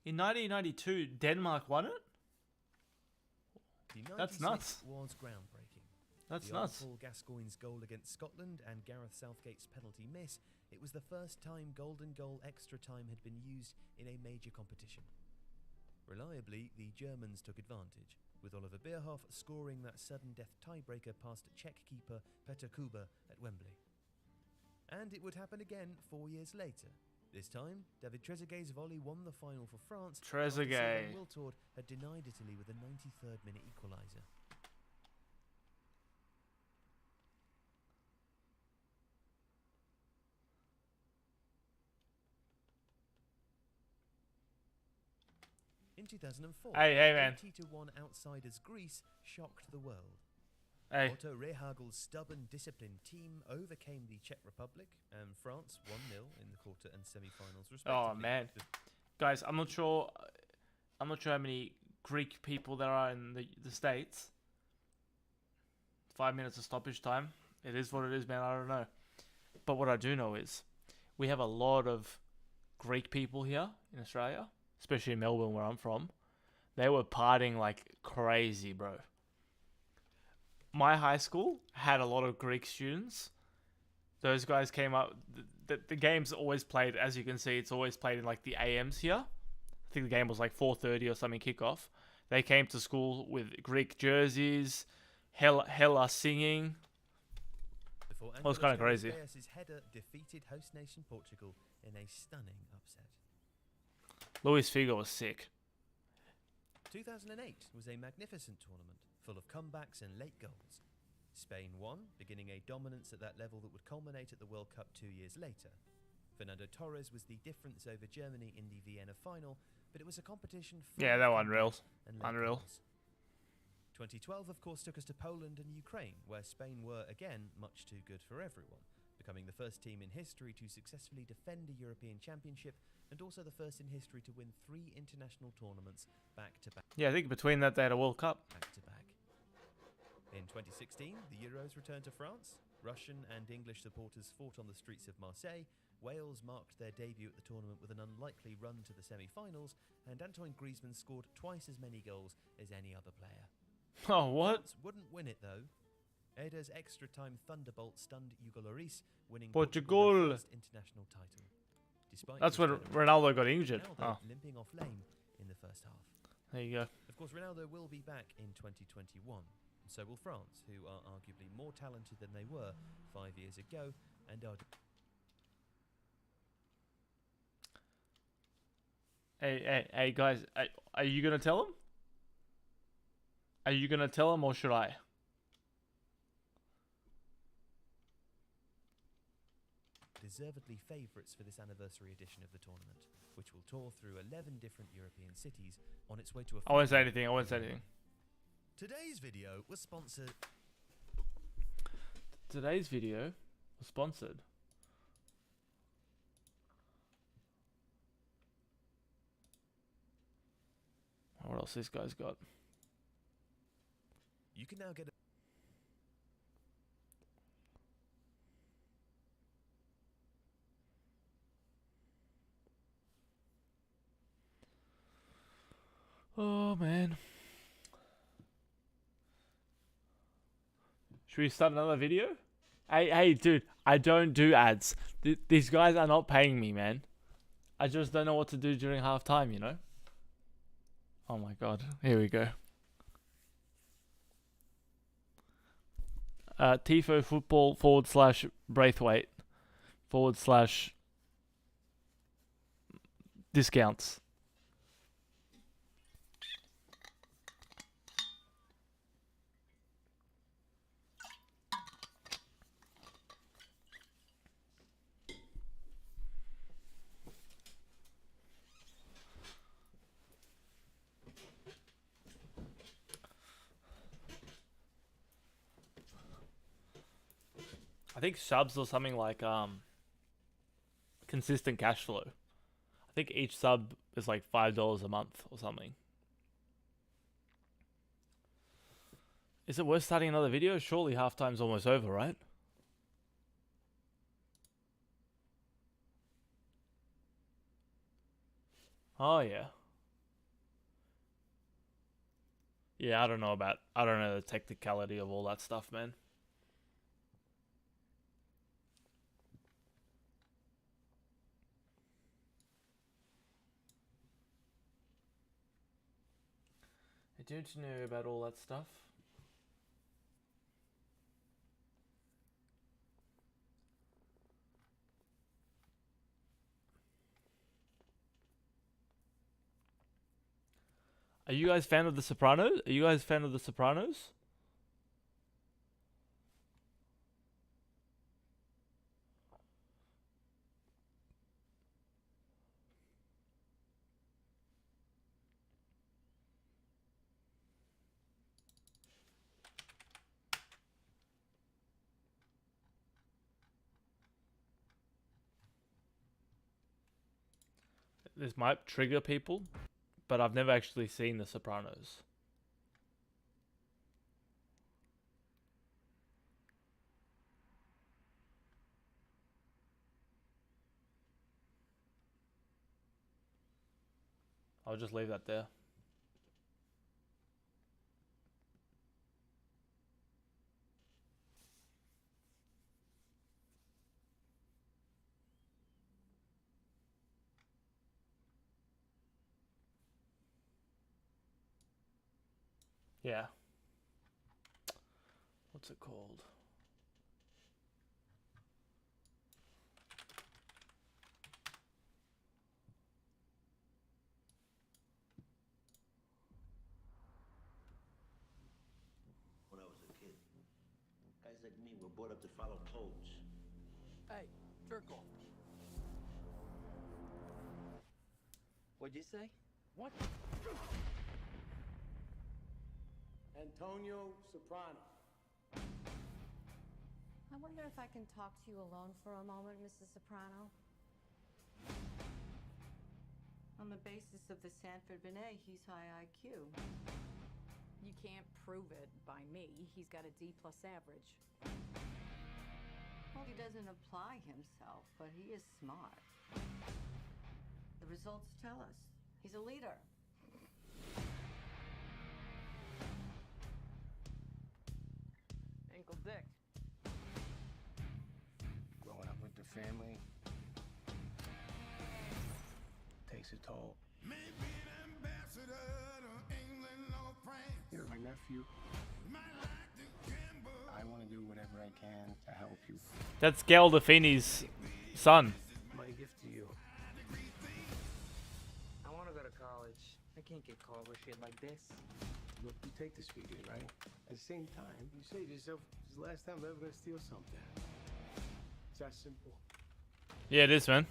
In 1992, Denmark won it? That's nuts. Was groundbreaking. That's Beyond nuts. Paul Gascoigne's goal against Scotland and Gareth Southgate's penalty miss, it was the first time golden goal extra time had been used in a major competition. Reliably, the Germans took advantage, with Oliver Bierhoff scoring that sudden death tiebreaker past Czech keeper Petr Kuba at Wembley. And it would happen again 4 years later. This time, David Trezeguet's volley won the final for France. Trezeguet. Wiltord had denied Italy with a 93rd minute equaliser. In 2004, Hey, man. 80-1 outsiders Greece shocked the world. Hey. Otto Rehhagel's stubborn, disciplined team overcame the Czech Republic and France 1-0 in the quarter and semi-finals respectively. Oh, man. Guys, I'm not sure how many Greek people there are in the States. 5 minutes of stoppage time. It is what it is, man. I don't know. But what I do know is we have a lot of Greek people here in Australia, especially in Melbourne where I'm from. They were partying like crazy, bro. My high school had a lot of Greek students. Those guys came up. The game's always played, as you can see, it's always played in like the AMs here. I think the game was like 4:30 or something kickoff. They came to school with Greek jerseys, hella singing. It was kind of crazy. His header defeated host nation Portugal in a stunning upset. Luis Figo was sick. 2008 was a magnificent tournament, full of comebacks and late goals. Spain won, beginning a dominance at that level that would culminate at the World Cup 2 years later. Fernando Torres was the difference over Germany in the Vienna final, but it was a competition full Yeah, they of were unreal. comebacks and late Unreal. goals. 2012, of course, took us to Poland and Ukraine, where Spain were, again, much too good for everyone, becoming the first team in history to successfully defend a European Championship and also the first in history to win 3 international tournaments back-to-back. Yeah, I think between that they had a World Cup. Back-to-back. In 2016, the Euros returned to France. Russian and English supporters fought on the streets of Marseille. Wales marked their debut at the tournament with an unlikely run to the semi-finals, and Antoine Griezmann scored twice as many goals as any other player. Oh, what? France wouldn't win it though. Eder's extra-time thunderbolt stunned Hugo Lloris, winning Portugal. their first international title. Despite That's his when veteran Ronaldo got injured. Ronaldo Oh, limping off lame in the first half. there you go. Of course, Ronaldo will be back in 2021, and so will France, who are arguably more talented than they were 5 years ago, and are... Hey, guys, are you gonna tell him? Are you gonna tell him or should I? deservedly favourites for this anniversary edition of the tournament, which will tour through 11 different European cities on its way to a I won't say final. anything. I won't say anything. Today's video was sponsored. Today's video was sponsored. What else this guy's got? You can now get a Oh man. Should we start another video? Hey, dude, I don't do ads. These guys are not paying me, man. I just don't know what to do during halftime, you know? Oh my god, here we go. Tifo football / Braithwaite / discounts. I think subs or something like consistent cash flow. I think each sub is like $5 a month or something. Is it worth starting another video? Surely halftime's almost over, right? Oh yeah. Yeah, I don't know the technicality of all that stuff, man. I don't know about all that stuff. Are you guys fan of The Sopranos? Are you guys fan of The Sopranos? This might trigger people, but I've never actually seen The Sopranos. I'll just leave that there. Yeah. What's it called? When I was a kid, guys like me were brought up to follow codes. Hey, jerk off. What'd you say? What? Antonio Soprano. I wonder if I can talk to you alone for a moment, Mrs. Soprano. On the basis of the Sanford Binet, he's high IQ. You can't prove it by me. He's got a D+ average. Well, he doesn't apply himself, but he is smart. The results tell us. He's a leader. Ankle Dick. Growing up with the family takes a toll. You're my nephew. I want to do whatever I can to help you. That's Gandolfini's son. My gift to you. I want to go to college. I can't get caught with shit like this. Look, you take this weekend, right? At the same time, you say to yourself, "This is the last time I'm ever gonna steal something." It's that simple. Yeah, it is, man.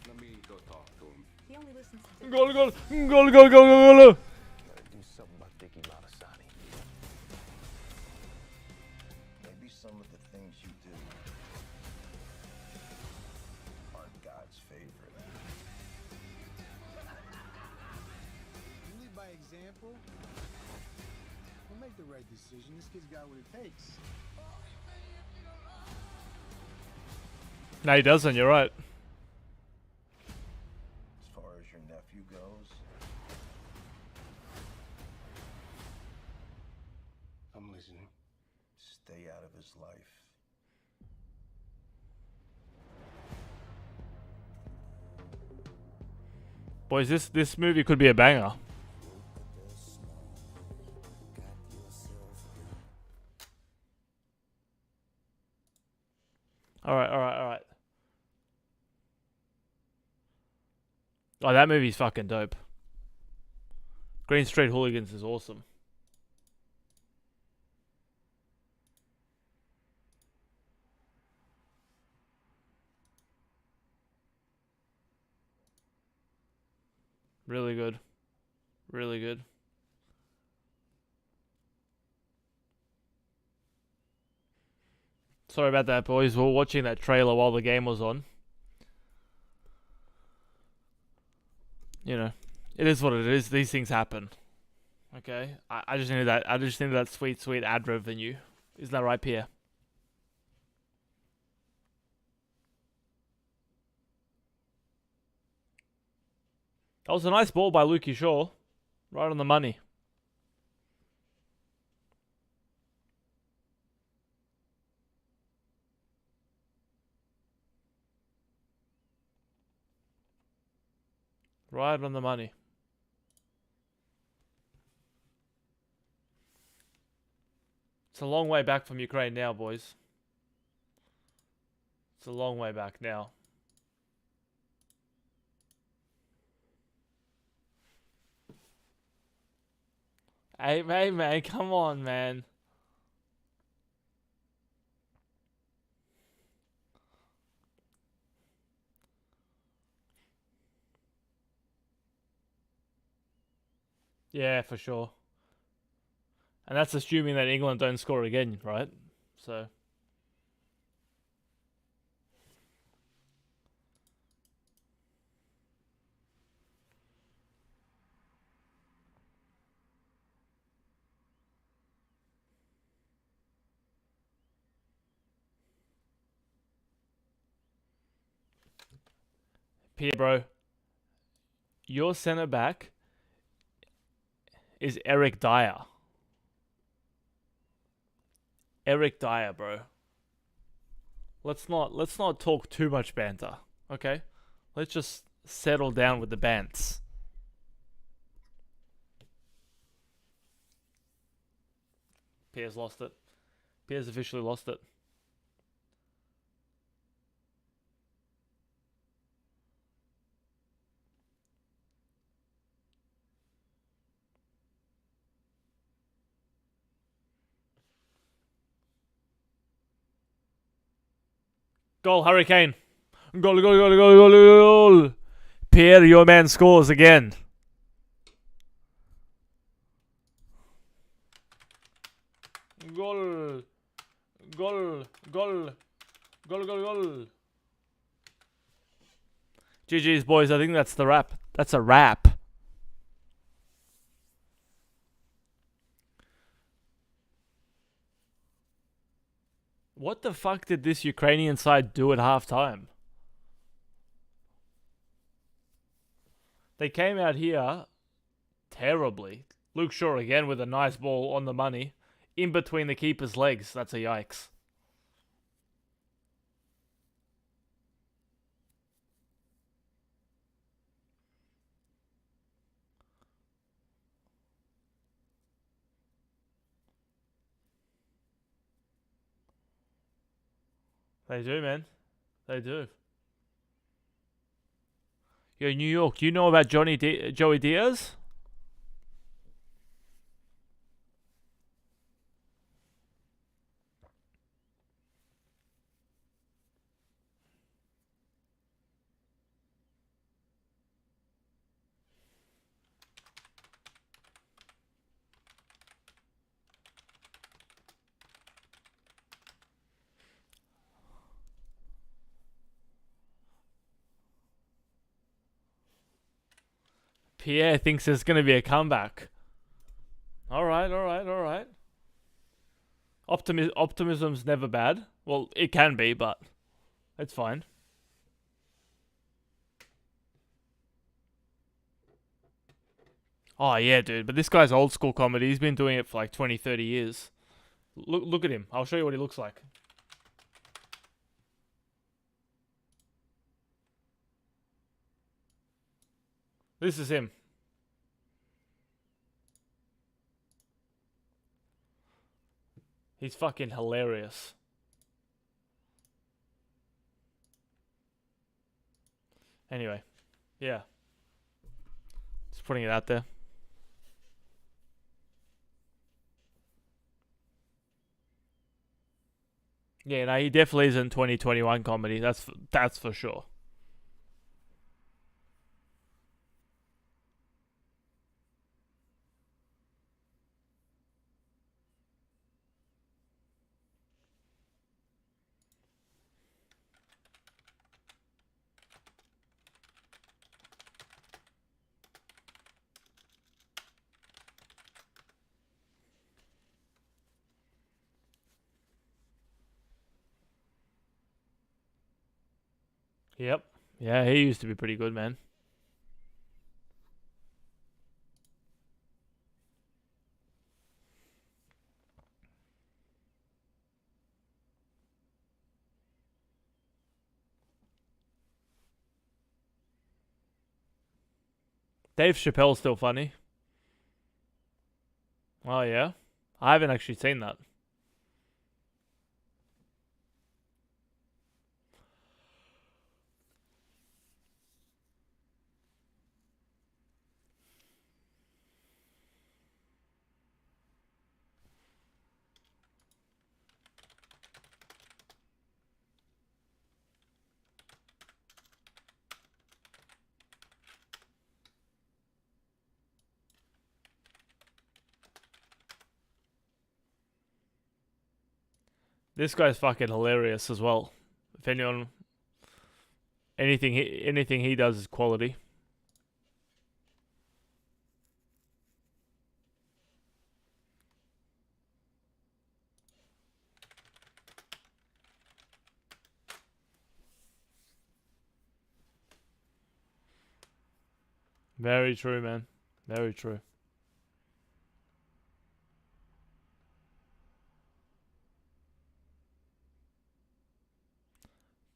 Let me go talk to him. He only listens to Goal, goal, goal, goal, goal, goal. Gotta do something about Vicky Malasani. Maybe some of the things you do aren't God's favorite. You lead by example. We'll make the right decision. This kid's got what it takes. No, he doesn't. You're right. As far as your nephew goes, I'm listening. stay out of his life. Boys, this movie could be a banger. Alright, alright, alright. Oh, that movie's fucking dope. Green Street Hooligans is awesome. Really good. Really good. Sorry about that, boys. We were watching that trailer while the game was on. You know, it is what it is. These things happen. Okay? I just needed that. I just needed that sweet, sweet ad revenue. Isn't that right, Pierre? That was a nice ball by Lukey Shaw. Right on the money. Right on the money. It's a long way back from Ukraine now, boys. It's a long way back now. Hey, man, come on, man. Yeah, for sure. And that's assuming that England don't score again, right? So. Pierre, bro. Your centre back is Eric Dyer. Eric Dyer, bro. Let's not talk too much banter, okay? Let's just settle down with the bants. Pierre's lost it. Pierre's officially lost it. Goal, Hurricane. Goal, goal, goal, goal, goal, goal. Pierre, your man scores again. Goal. Goal. Goal. Goal, goal, goal. GG's, boys. I think that's the wrap. That's a wrap. What the fuck did this Ukrainian side do at halftime? They came out here terribly. Luke Shaw again with a nice ball on the money. In between the keeper's legs. That's a yikes. They do, man. They do. Yo, New York, do you know about Joey Diaz? Pierre thinks there's going to be a comeback. All right. Optimism's never bad. Well, it can be, but it's fine. Oh, yeah, dude. But this guy's old school comedy. He's been doing it for like 20, 30 years. Look at him. I'll show you what he looks like. This is him. He's fucking hilarious. Anyway, yeah. Just putting it out there. Yeah, no, he definitely isn't 2021 comedy. That's for sure. Yep. Yeah, he used to be pretty good, man. Dave Chappelle's still funny. Oh, yeah? I haven't actually seen that. This guy's fucking hilarious as well. If anyone, anything he does is quality. Very true, man. Very true.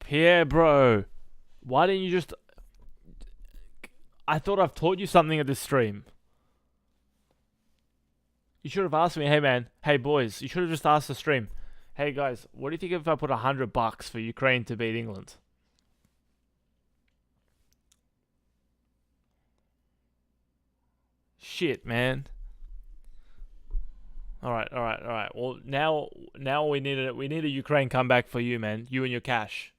Pierre, bro. Why didn't you just... I thought I've taught you something at this stream. You should have asked me, hey man, hey boys, you should have just asked the stream, hey guys, what do you think if I put $100 for Ukraine to beat England? Shit, man. All right. Well, now we need a Ukraine comeback for you, man. You and your cash.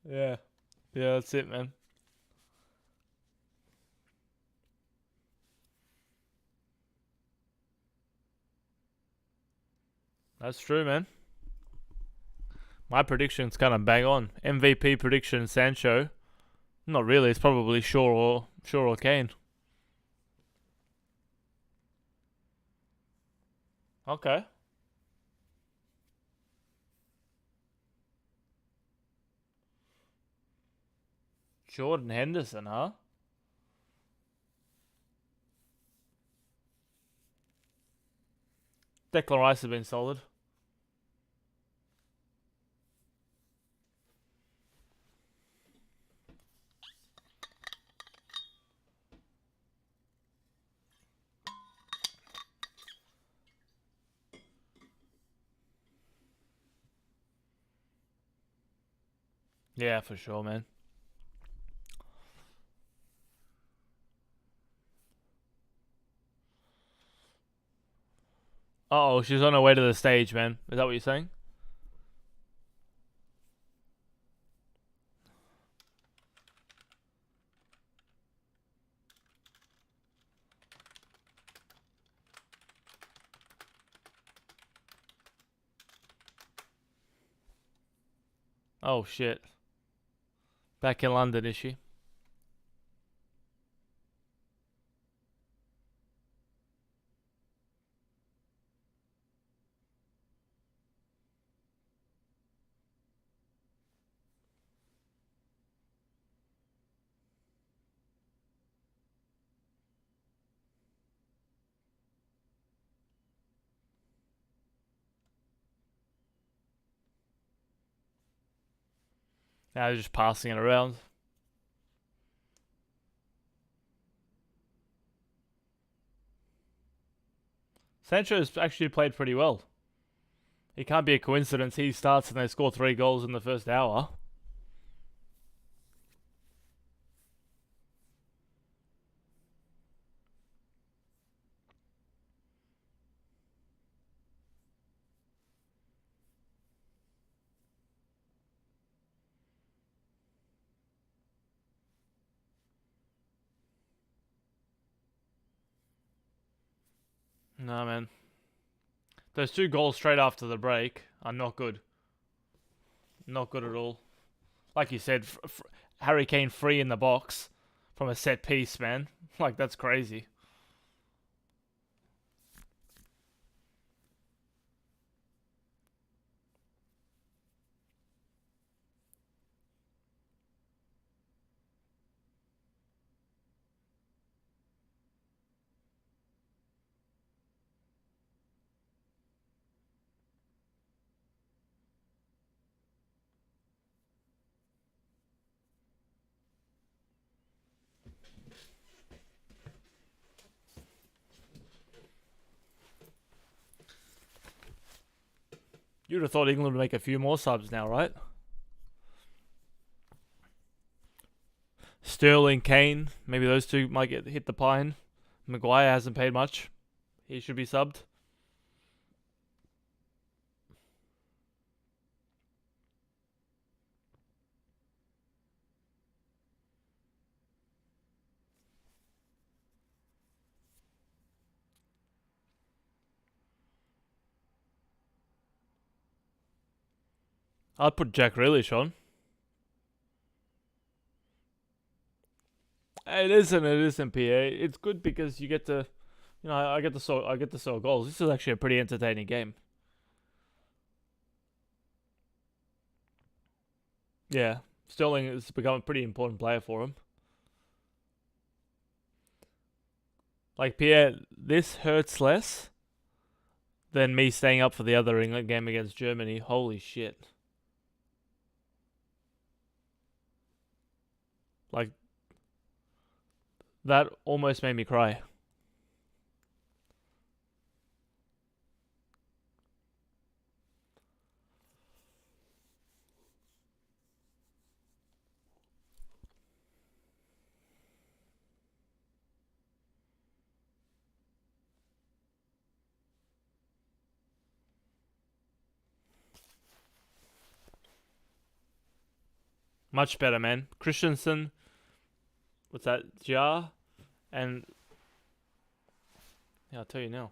Yeah. Yeah, that's it, man. That's true, man. My prediction's kind of bang on. MVP prediction, Sancho. Not really. It's probably Shaw or Kane. Okay. Jordan Henderson, huh? Declan Rice has been solid. Yeah, for sure, man. Uh oh, she's on her way to the stage, man. Is that what you're saying? Oh shit. Back in London, is she? Now they're just passing it around. Sancho's actually played pretty well. It can't be a coincidence he starts and they score 3 goals in the first hour. No, man. Those 2 goals straight after the break are not good. Not good at all. Like you said, Harry Kane free in the box from a set piece, man. Like, that's crazy. You'd have thought England would make a few more subs now, right? Sterling, Kane, maybe those two might hit the pine. Maguire hasn't paid much. He should be subbed. I'd put Jack Grealish on. It isn't PA. It's good because you get to, I get to saw goals. This is actually a pretty entertaining game. Yeah, Sterling has become a pretty important player for him. Like Pierre, this hurts less than me staying up for the other England game against Germany. Holy shit. Like, that almost made me cry. Much better, man. Christensen, what's that? Jar, and yeah, I'll tell you now.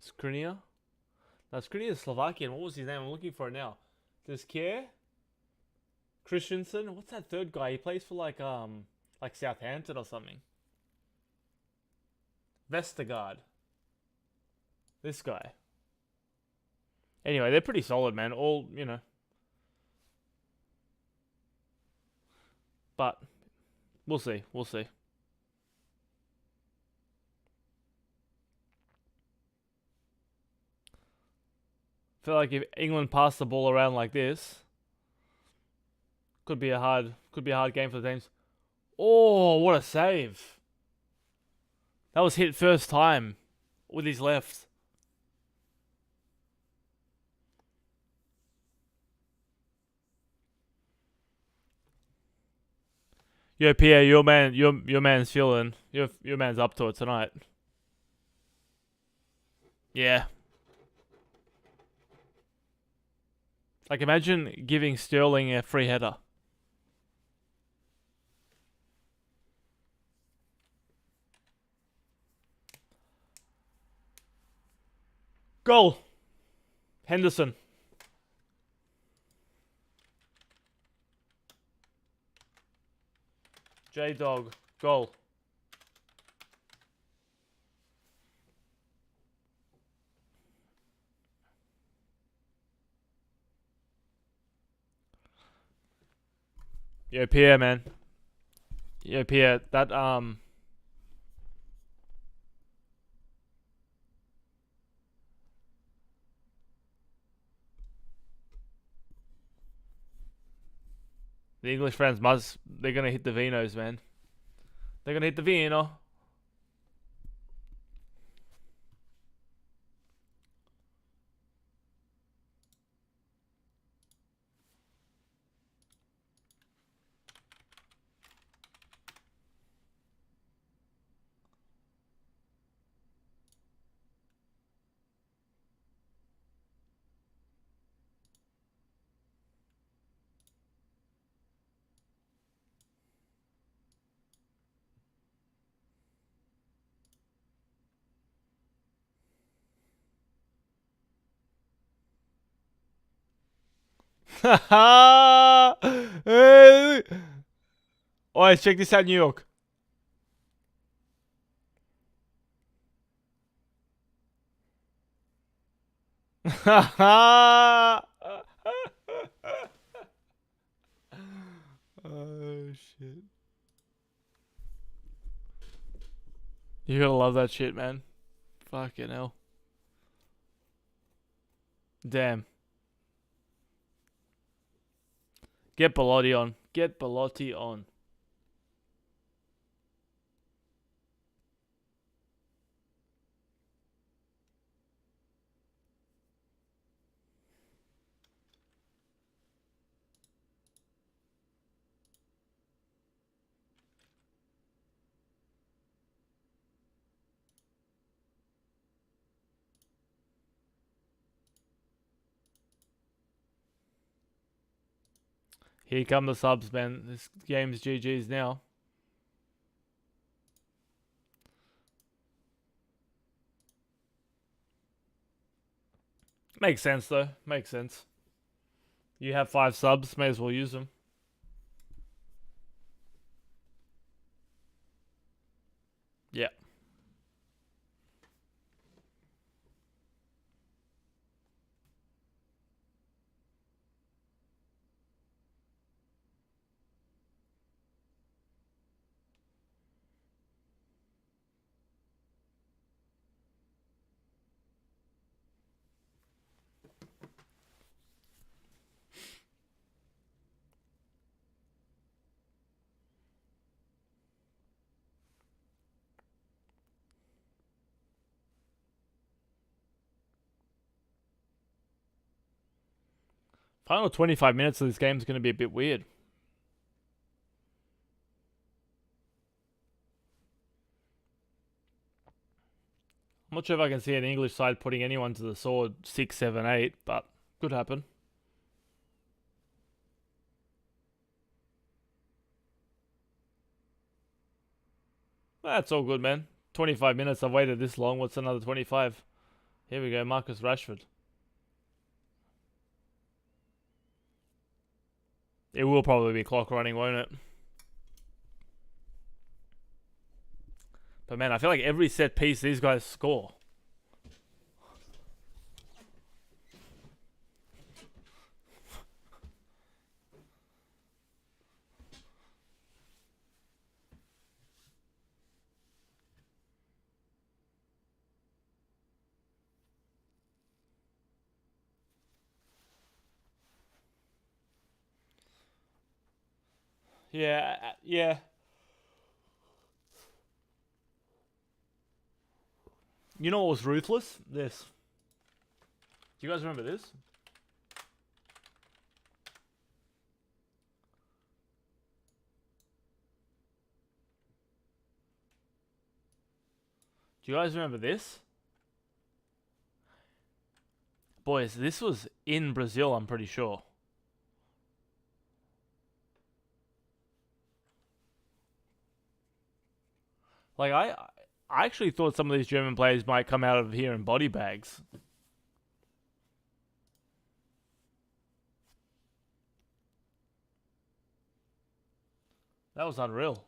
Skriniar? Now Skriniar is Slovakian. What was his name? I'm looking for it now. Does Kier? Christensen? What's that third guy? He plays for like Southampton or something. Vestergaard. This guy. Anyway, they're pretty solid, man. All, But we'll see. We'll see. feel like if England passed the ball around like this, could be a hard game for the teams. Oh, what a save! That was hit first time with his left. Yo, Pierre, your man's feeling. Your man's up to it tonight. Yeah. Like, imagine giving Sterling a free header. Goal. Henderson. J-Dog. Goal. Yo, Pierre, man. Yo, Pierre, that, the English fans they're gonna hit the Vinos, man. They're gonna hit the Vino. Hey. Oh, check this out, New York. Oh shit. You gotta love that shit, man. Fucking hell. Damn. Get Belotti on. Get Belotti on. Here come the subs, man. This game's GG's now. Makes sense, though. Makes sense. You have 5 subs, may as well use them. Yeah. Final 25 minutes of this game is going to be a bit weird. I'm not sure if I can see an English side putting anyone to the sword 6, 7, 8, but could happen. That's all good, man. 25 minutes, I've waited this long. What's another 25? Here we go, Marcus Rashford. It will probably be clock running, won't it? But man, I feel like every set piece these guys score. Yeah. You know what was ruthless? This. Do you guys remember this? Do you guys remember this? Boys, this was in Brazil, I'm pretty sure. Like, I actually thought some of these German players might come out of here in body bags. That was unreal.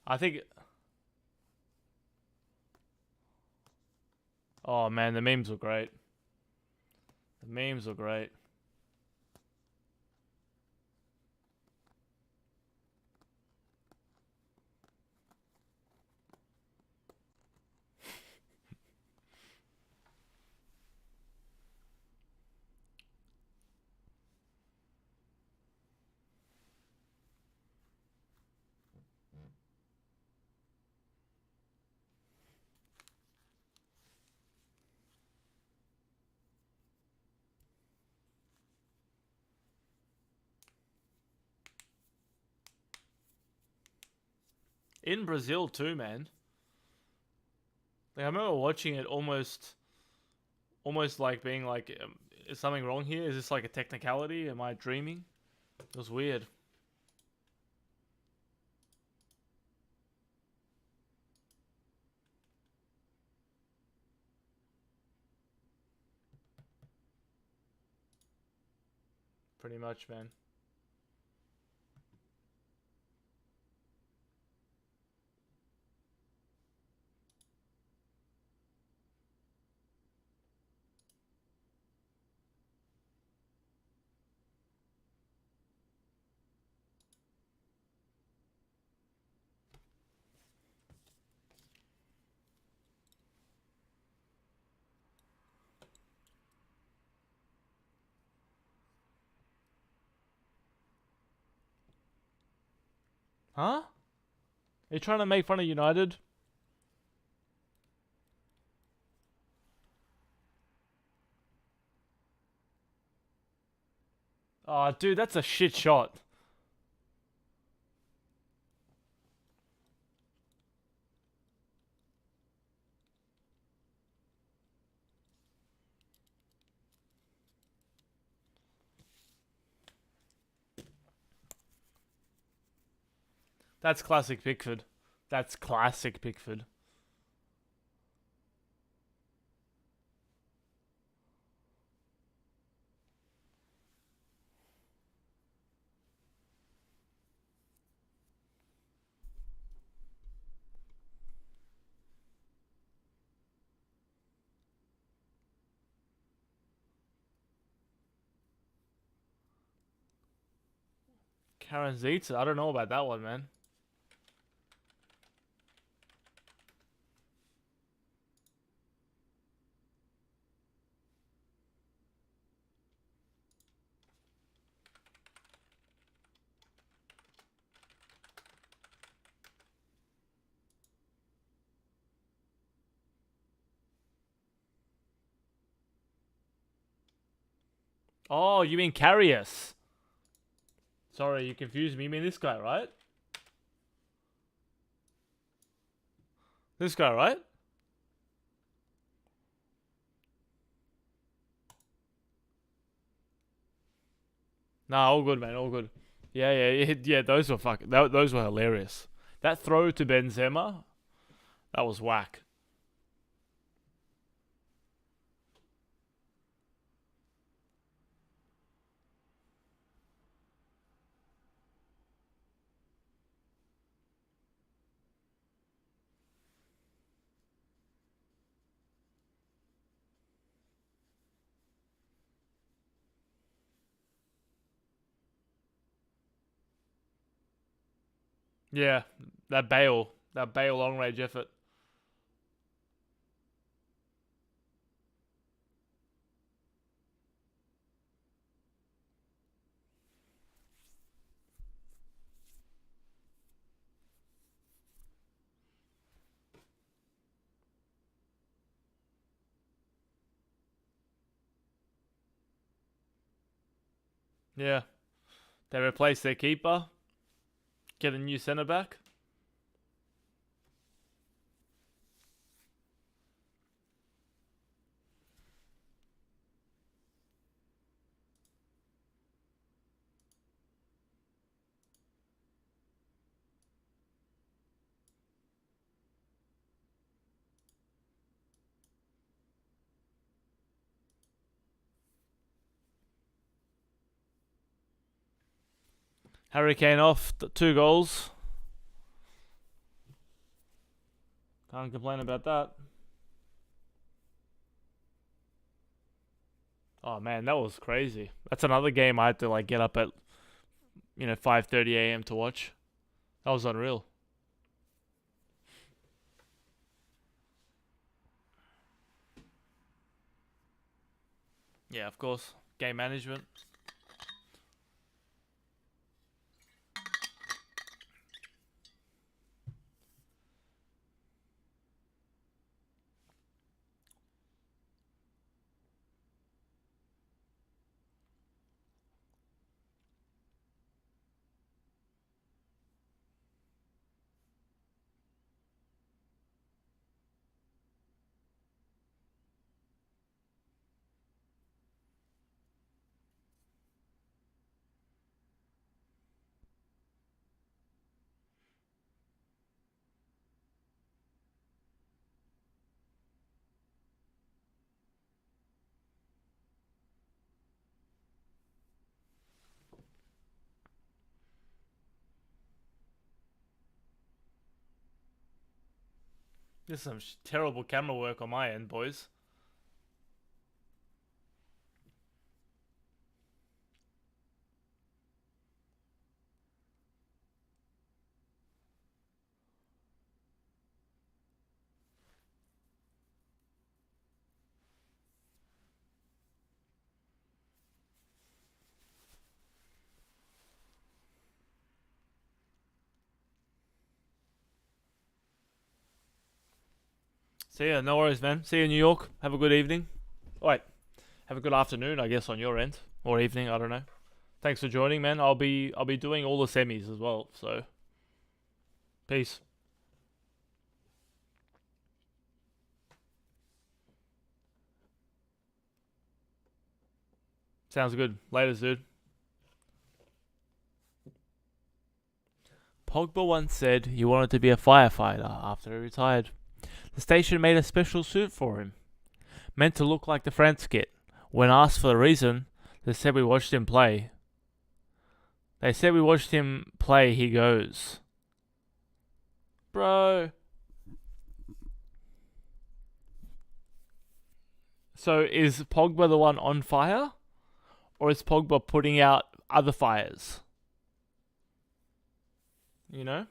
I think... Oh, man, the memes were great. The memes were great. In Brazil too, man. Like, I remember watching it almost like being like, is something wrong here? Is this like a technicality? Am I dreaming? It was weird. Pretty much, man. Huh? Are you trying to make fun of United? Oh, dude, that's a shit shot. That's classic Pickford. That's classic Pickford. Karen Zietz? I don't know about that one, man. Oh, you mean Carrius? Sorry, you confused me. You mean this guy, right? This guy, right? Nah, all good, man. All good. Yeah. Those were those were hilarious. That throw to Benzema, that was whack. Yeah, that Bale long range effort. Yeah. They replace their keeper. Get a new centre back. Harry Kane off, 2 goals. Can't complain about that. Oh man, that was crazy. That's another game I had to like get up at 5:30 a.m. to watch. That was unreal. Yeah, of course. Game management. This is some terrible camera work on my end, boys. See ya, no worries, man. See you in New York. Have a good evening. Wait, have a good afternoon, I guess, on your end, or evening. I don't know. Thanks for joining, man. I'll be doing all the semis as well. So, peace. Sounds good. Laters, dude. Pogba once said he wanted to be a firefighter after he retired. The station made a special suit for him, meant to look like the France kit. When asked for the reason, they said we watched him play. He goes, "Bro." So is Pogba the one on fire? Or is Pogba putting out other fires? You know?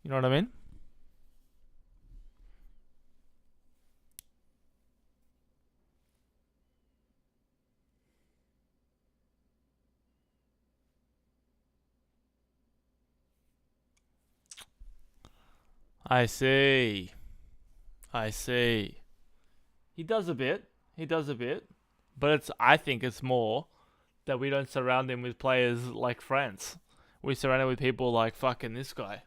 You know what I mean? I see. I see. He does a bit. But I think it's more that we don't surround him with players like France. We surround him with people like fucking this guy.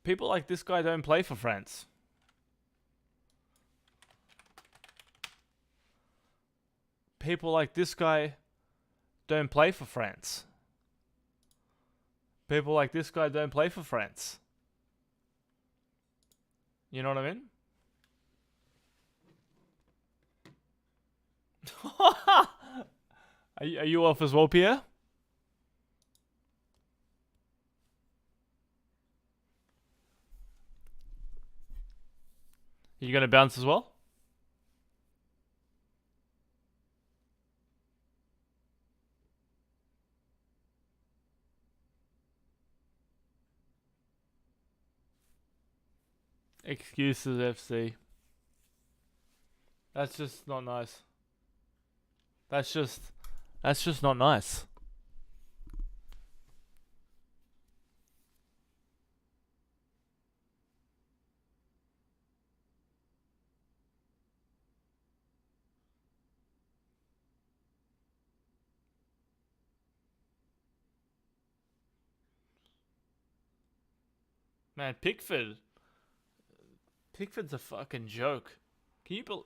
People like this guy don't play for France. People like this guy don't play for France. People like this guy don't play for France. You know what I mean? Are you off as well, Pierre? Are you going to bounce as well? Excuses FC. That's just not nice. That's just not nice. Man, Pickford's a fucking joke. Can you believe?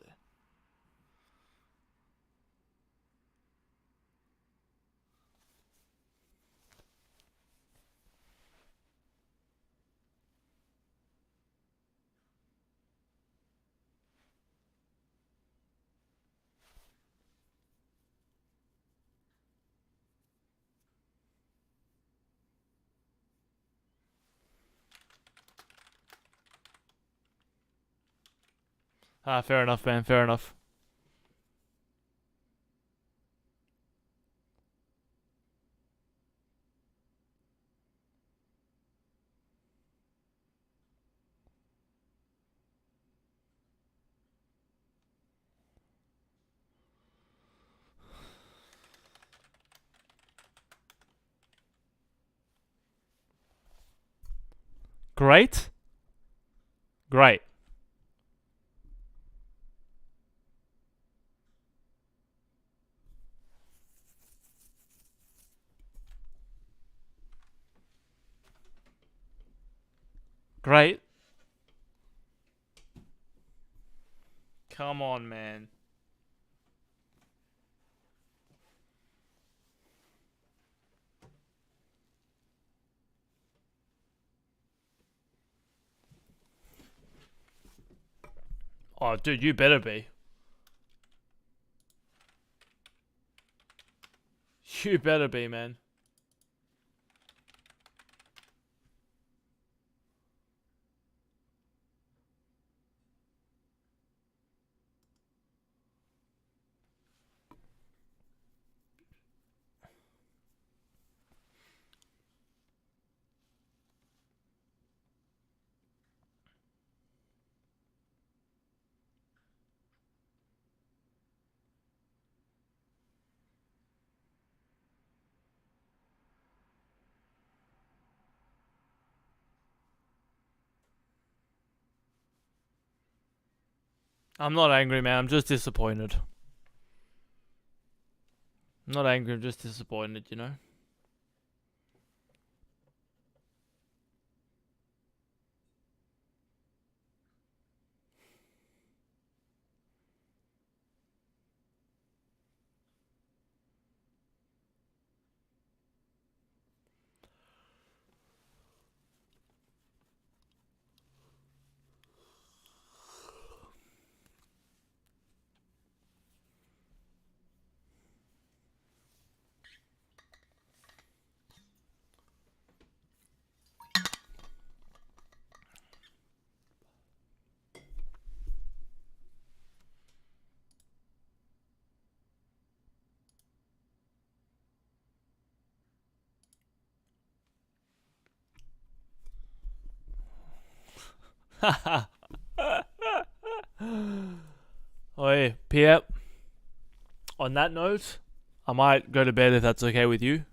Ah, fair enough, man. Fair enough. Great. Great. Great. Come on, man. Oh, dude, you better be. You better be, man. I'm not angry, man. I'm just disappointed. I'm not angry. I'm just disappointed, you know? Oi, Pierre. On that note, I might go to bed if that's okay with you.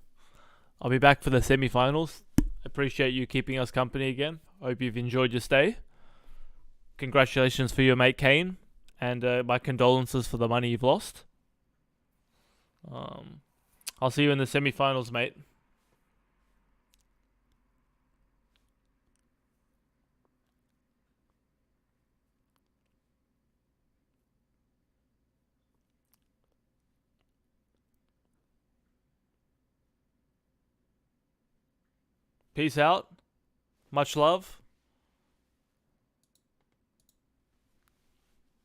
I'll be back for the semi-finals. Appreciate you keeping us company again. Hope you've enjoyed your stay. Congratulations for your mate Kane, and my condolences for the money you've lost. I'll see you in the semi-finals, mate. Peace out. Much love.